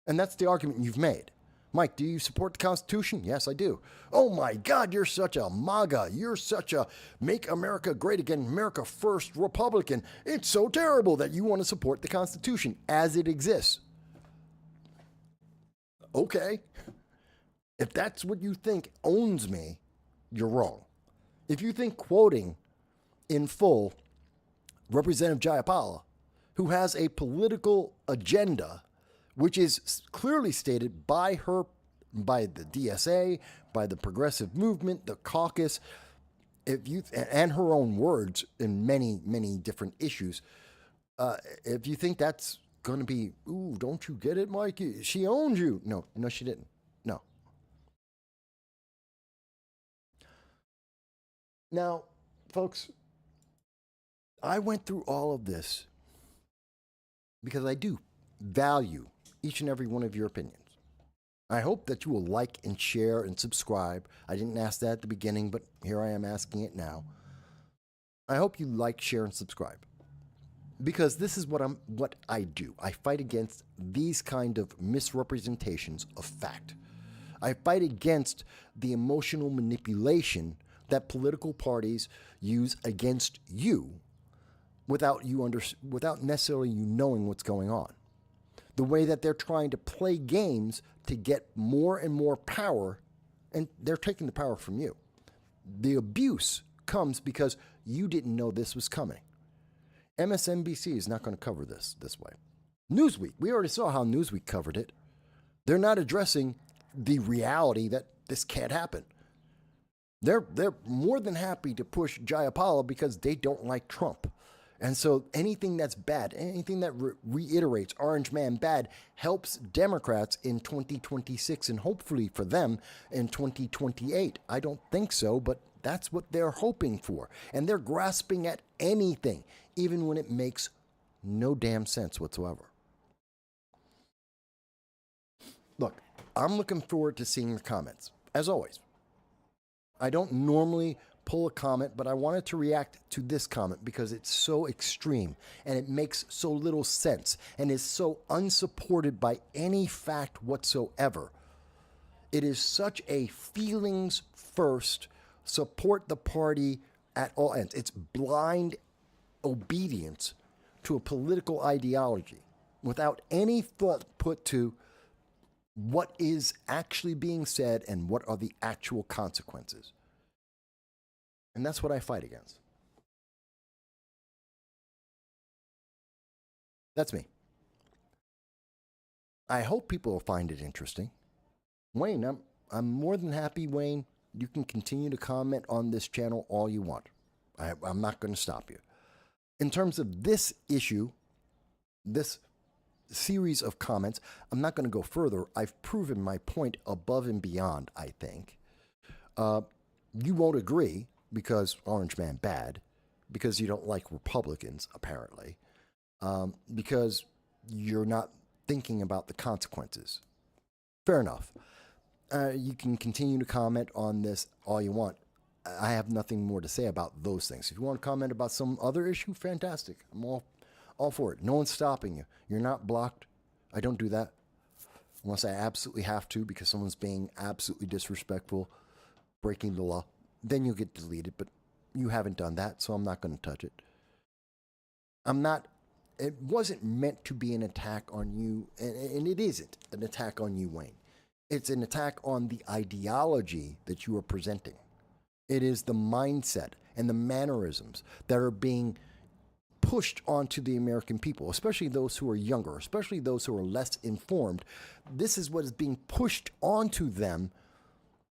And that's the argument you've made. Mike, do you support the Constitution? Yes, I do. Oh my God, you're such a MAGA. You're such a Make America Great Again, America First Republican. It's so terrible that you want to support the Constitution as it exists. Okay. If that's what you think owns me, you're wrong. If you think quoting in full Representative Jayapala, who has a political agenda, which is clearly stated by the DSA, by the progressive movement, the caucus, and her own words in many, many different issues. If you think that's going to be, ooh, don't you get it, Mike? She owns you. No, she didn't. No. Now, folks, I went through all of this because I do value each and every one of your opinions. I hope that you will like and share and subscribe. I didn't ask that at the beginning, but here I am asking it now. I hope you like, share, and subscribe. Because this is what I do. I fight against these kind of misrepresentations of fact. I fight against the emotional manipulation that political parties use against you without necessarily you knowing what's going on. The way that they're trying to play games to get more and more power, and they're taking the power from you. The abuse comes because you didn't know this was coming. MSNBC is not going to cover this way. Newsweek, we already saw how Newsweek covered it. They're not addressing the reality that this can't happen. They're more than happy to push Jayapala because they don't like Trump. And so anything that's bad, anything that reiterates Orange Man bad, helps Democrats in 2026 and hopefully for them in 2028. I don't think so, but that's what they're hoping for. And they're grasping at anything, even when it makes no damn sense whatsoever. Look, I'm looking forward to seeing the comments, as always. I don't normally pull a comment, but I wanted to react to this comment because it's so extreme and it makes so little sense and is so unsupported by any fact whatsoever. It is such a feelings first, support the party at all ends. It's blind obedience to a political ideology without any thought put to what is actually being said and what are the actual consequences. And that's what I fight against. That's me. I hope people will find it interesting. Wayne, I'm more than happy, Wayne. You can continue to comment on this channel all you want. I'm not going to stop you. In terms of this issue, this series of comments, I'm not going to go further. I've proven my point above and beyond, I think. You won't agree because Orange Man bad, because you don't like Republicans, apparently, because you're not thinking about the consequences. Fair enough. You can continue to comment on this all you want. I have nothing more to say about those things. If you want to comment about some other issue, fantastic. I'm all for it. No one's stopping you. You're not blocked. I don't do that unless I absolutely have to because someone's being absolutely disrespectful, breaking the law. Then you'll get deleted, but you haven't done that, so I'm not going to touch it. It wasn't meant to be an attack on you, and it isn't an attack on you, Wayne. It's an attack on the ideology that you are presenting. It is the mindset and the mannerisms that are being pushed onto the American people, especially those who are younger, especially those who are less informed. This is what is being pushed onto them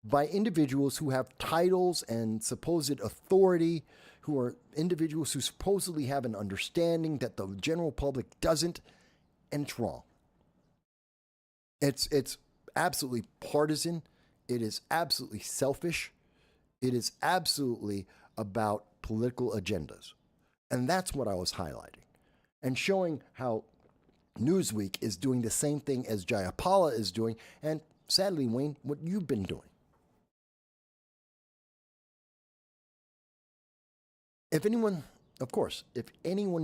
by individuals who have titles and supposed authority, who are individuals who supposedly have an understanding that the general public doesn't, and it's wrong. It's absolutely partisan. It is absolutely selfish. It is absolutely about political agendas. And that's what I was highlighting and showing how Newsweek is doing the same thing as Jayapala is doing, and sadly, Wayne, what you've been doing. If anyone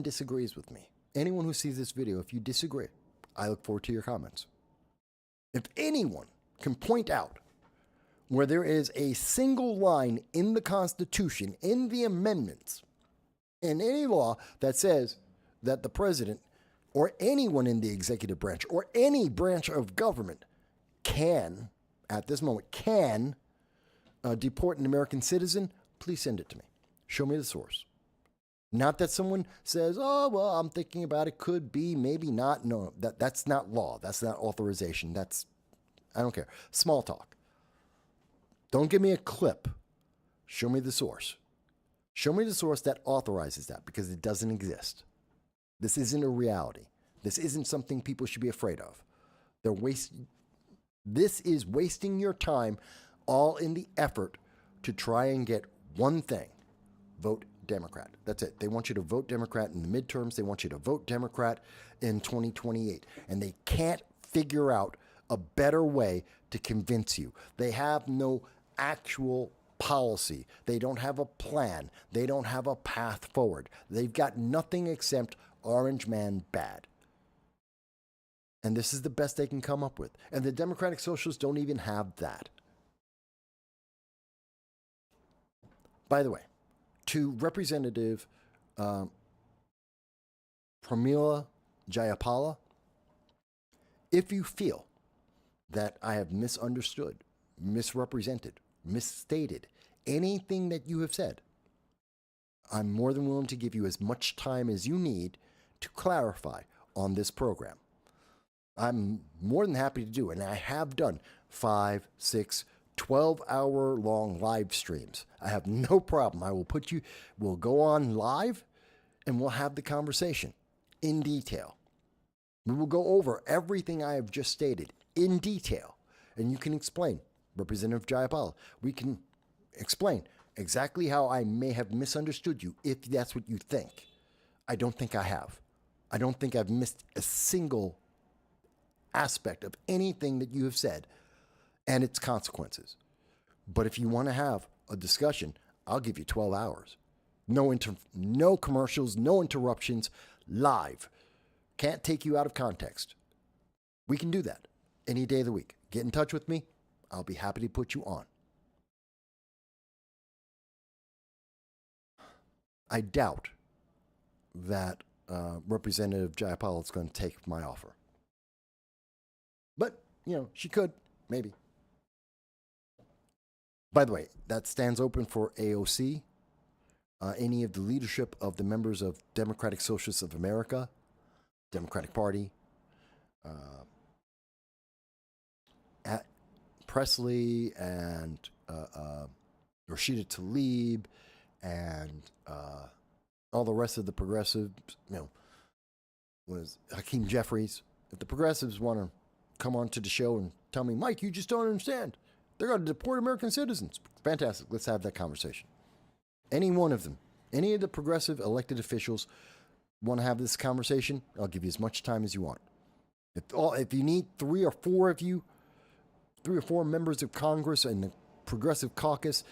disagrees with me, anyone who sees this video, if you disagree, I look forward to your comments. If anyone can point out where there is a single line in the Constitution, in the amendments, in any law that says that the president or anyone in the executive branch or any branch of government can, at this moment, deport an American citizen, please send it to me. Show me the source. Not that someone says, oh, well, I'm thinking about it, could be, maybe not. No, that's not law. That's not authorization. I don't care. Small talk. Don't give me a clip. Show me the source. Show me the source that authorizes that, because it doesn't exist. This isn't a reality. This isn't something people should be afraid of. This is wasting your time, all in the effort to try and get one thing: vote Democrat. That's it. They want you to vote Democrat in the midterms. They want you to vote Democrat in 2028. And they can't figure out a better way to convince you. They have no actual policy. They don't have a plan. They don't have a path forward. They've got nothing except Orange Man bad. And this is the best they can come up with. And the Democratic Socialists don't even have that. By the way, to Representative Pramila Jayapala, if you feel that I have misunderstood, misrepresented, misstated anything that you have said, I'm more than willing to give you as much time as you need to clarify on this program. I'm more than happy to do it, and I have done 5, 6, 12-hour-long live streams. I have no problem. We'll go on live, and we'll have the conversation in detail. We will go over everything I have just stated in detail, and you can explain, Representative Jayapal. We can explain exactly how I may have misunderstood you, if that's what you think. I don't think I have. I don't think I've missed a single aspect of anything that you have said and its consequences. But if you want to have a discussion, I'll give you 12 hours. No commercials, no interruptions, live. Can't take you out of context. We can do that any day of the week. Get in touch with me. I'll be happy to put you on. I doubt that Representative Jayapal is going to take my offer. But, she could, maybe. By the way, that stands open for AOC, any of the leadership of the members of Democratic Socialists of America, Democratic Party, at Presley and Rashida Tlaib and all the rest of the progressives, was Hakeem Jeffries. If the progressives want to come on to the show and tell me, Mike, you just don't understand, they're going to deport American citizens. Fantastic. Let's have that conversation. Any one of them, any of the progressive elected officials want to have this conversation, I'll give you as much time as you want. If you need 3 or 4 of you, 3 or 4 members of Congress and the Progressive Caucus,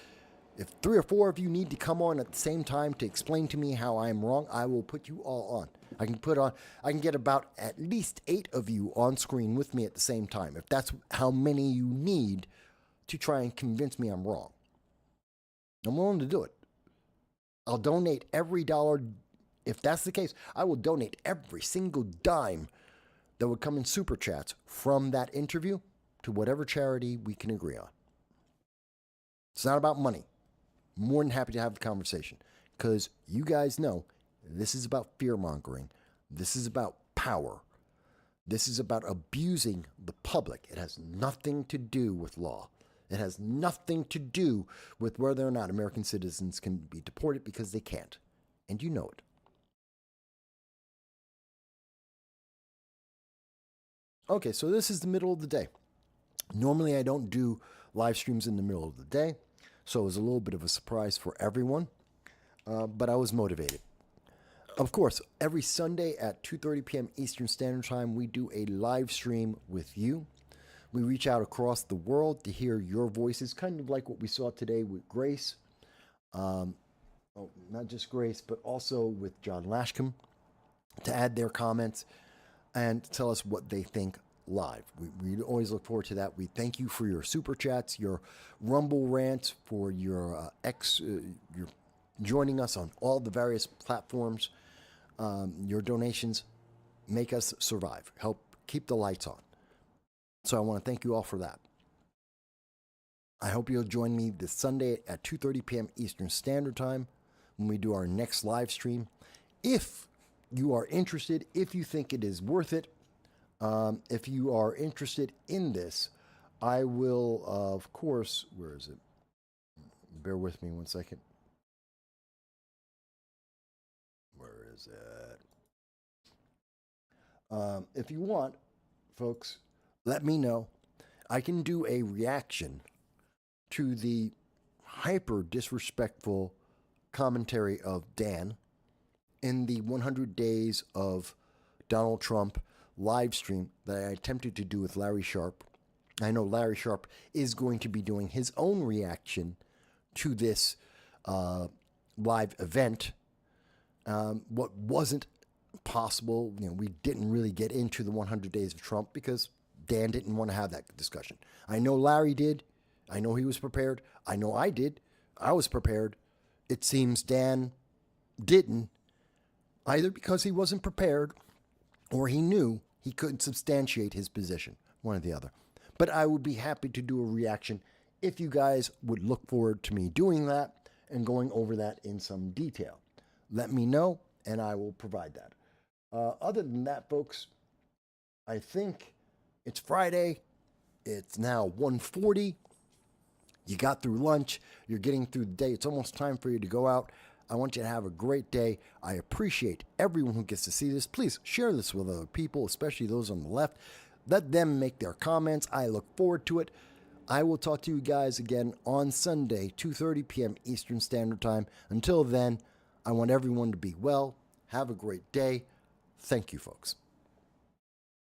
if 3 or 4 of you need to come on at the same time to explain to me how I am wrong, I will put you all on. I can get about at least 8 of you on screen with me at the same time, if that's how many you need to try and convince me I'm wrong. I'm willing to do it. I'll donate every dollar. If that's the case, I will donate every single dime that would come in super chats from that interview to whatever charity we can agree on. It's not about money. More than happy to have the conversation, because you guys know this is about fear-mongering. This is about power. This is about abusing the public. It has nothing to do with law. It has nothing to do with whether or not American citizens can be deported, because they can't. And you know it. Okay, so this is the middle of the day. Normally I don't do live streams in the middle of the day, so it was a little bit of a surprise for everyone, but I was motivated. Of course, every Sunday at 2:30 p.m. Eastern Standard Time, we do a live stream with you. We reach out across the world to hear your voices, kind of like what we saw today with Grace. Not just Grace, but also with John Lashcombe, to add their comments and tell us what they think live. We always look forward to that. We thank you for your super chats, your Rumble Rants, for your your joining us on all the various platforms. Your donations make us survive, help keep the lights on. So I want to thank you all for that. I hope you'll join me this Sunday at 2:30 p.m. Eastern Standard Time when we do our next live stream. If you are interested, if you think it is worth it, if you are interested in this, I will, of course, where is it? Bear with me one second. Where is it? If you want, folks, let me know. I can do a reaction to the hyper disrespectful commentary of Dan in the 100 Days of Donald Trump live stream that I attempted to do with Larry Sharp. I know Larry Sharp is going to be doing his own reaction to this live event. What wasn't possible, we didn't really get into the 100 Days of Trump because Dan didn't want to have that discussion. I know Larry did. I know he was prepared. I know I did. I was prepared. It seems Dan didn't, either because he wasn't prepared or he knew he couldn't substantiate his position, one or the other. But I would be happy to do a reaction if you guys would look forward to me doing that and going over that in some detail. Let me know, and I will provide that. Other than that, folks, I think it's Friday. It's now 1:40. You got through lunch. You're getting through the day. It's almost time for you to go out. I want you to have a great day. I appreciate everyone who gets to see this. Please share this with other people, especially those on the left. Let them make their comments. I look forward to it. I will talk to you guys again on Sunday, 2:30 p.m. Eastern Standard Time. Until then, I want everyone to be well. Have a great day. Thank you, folks.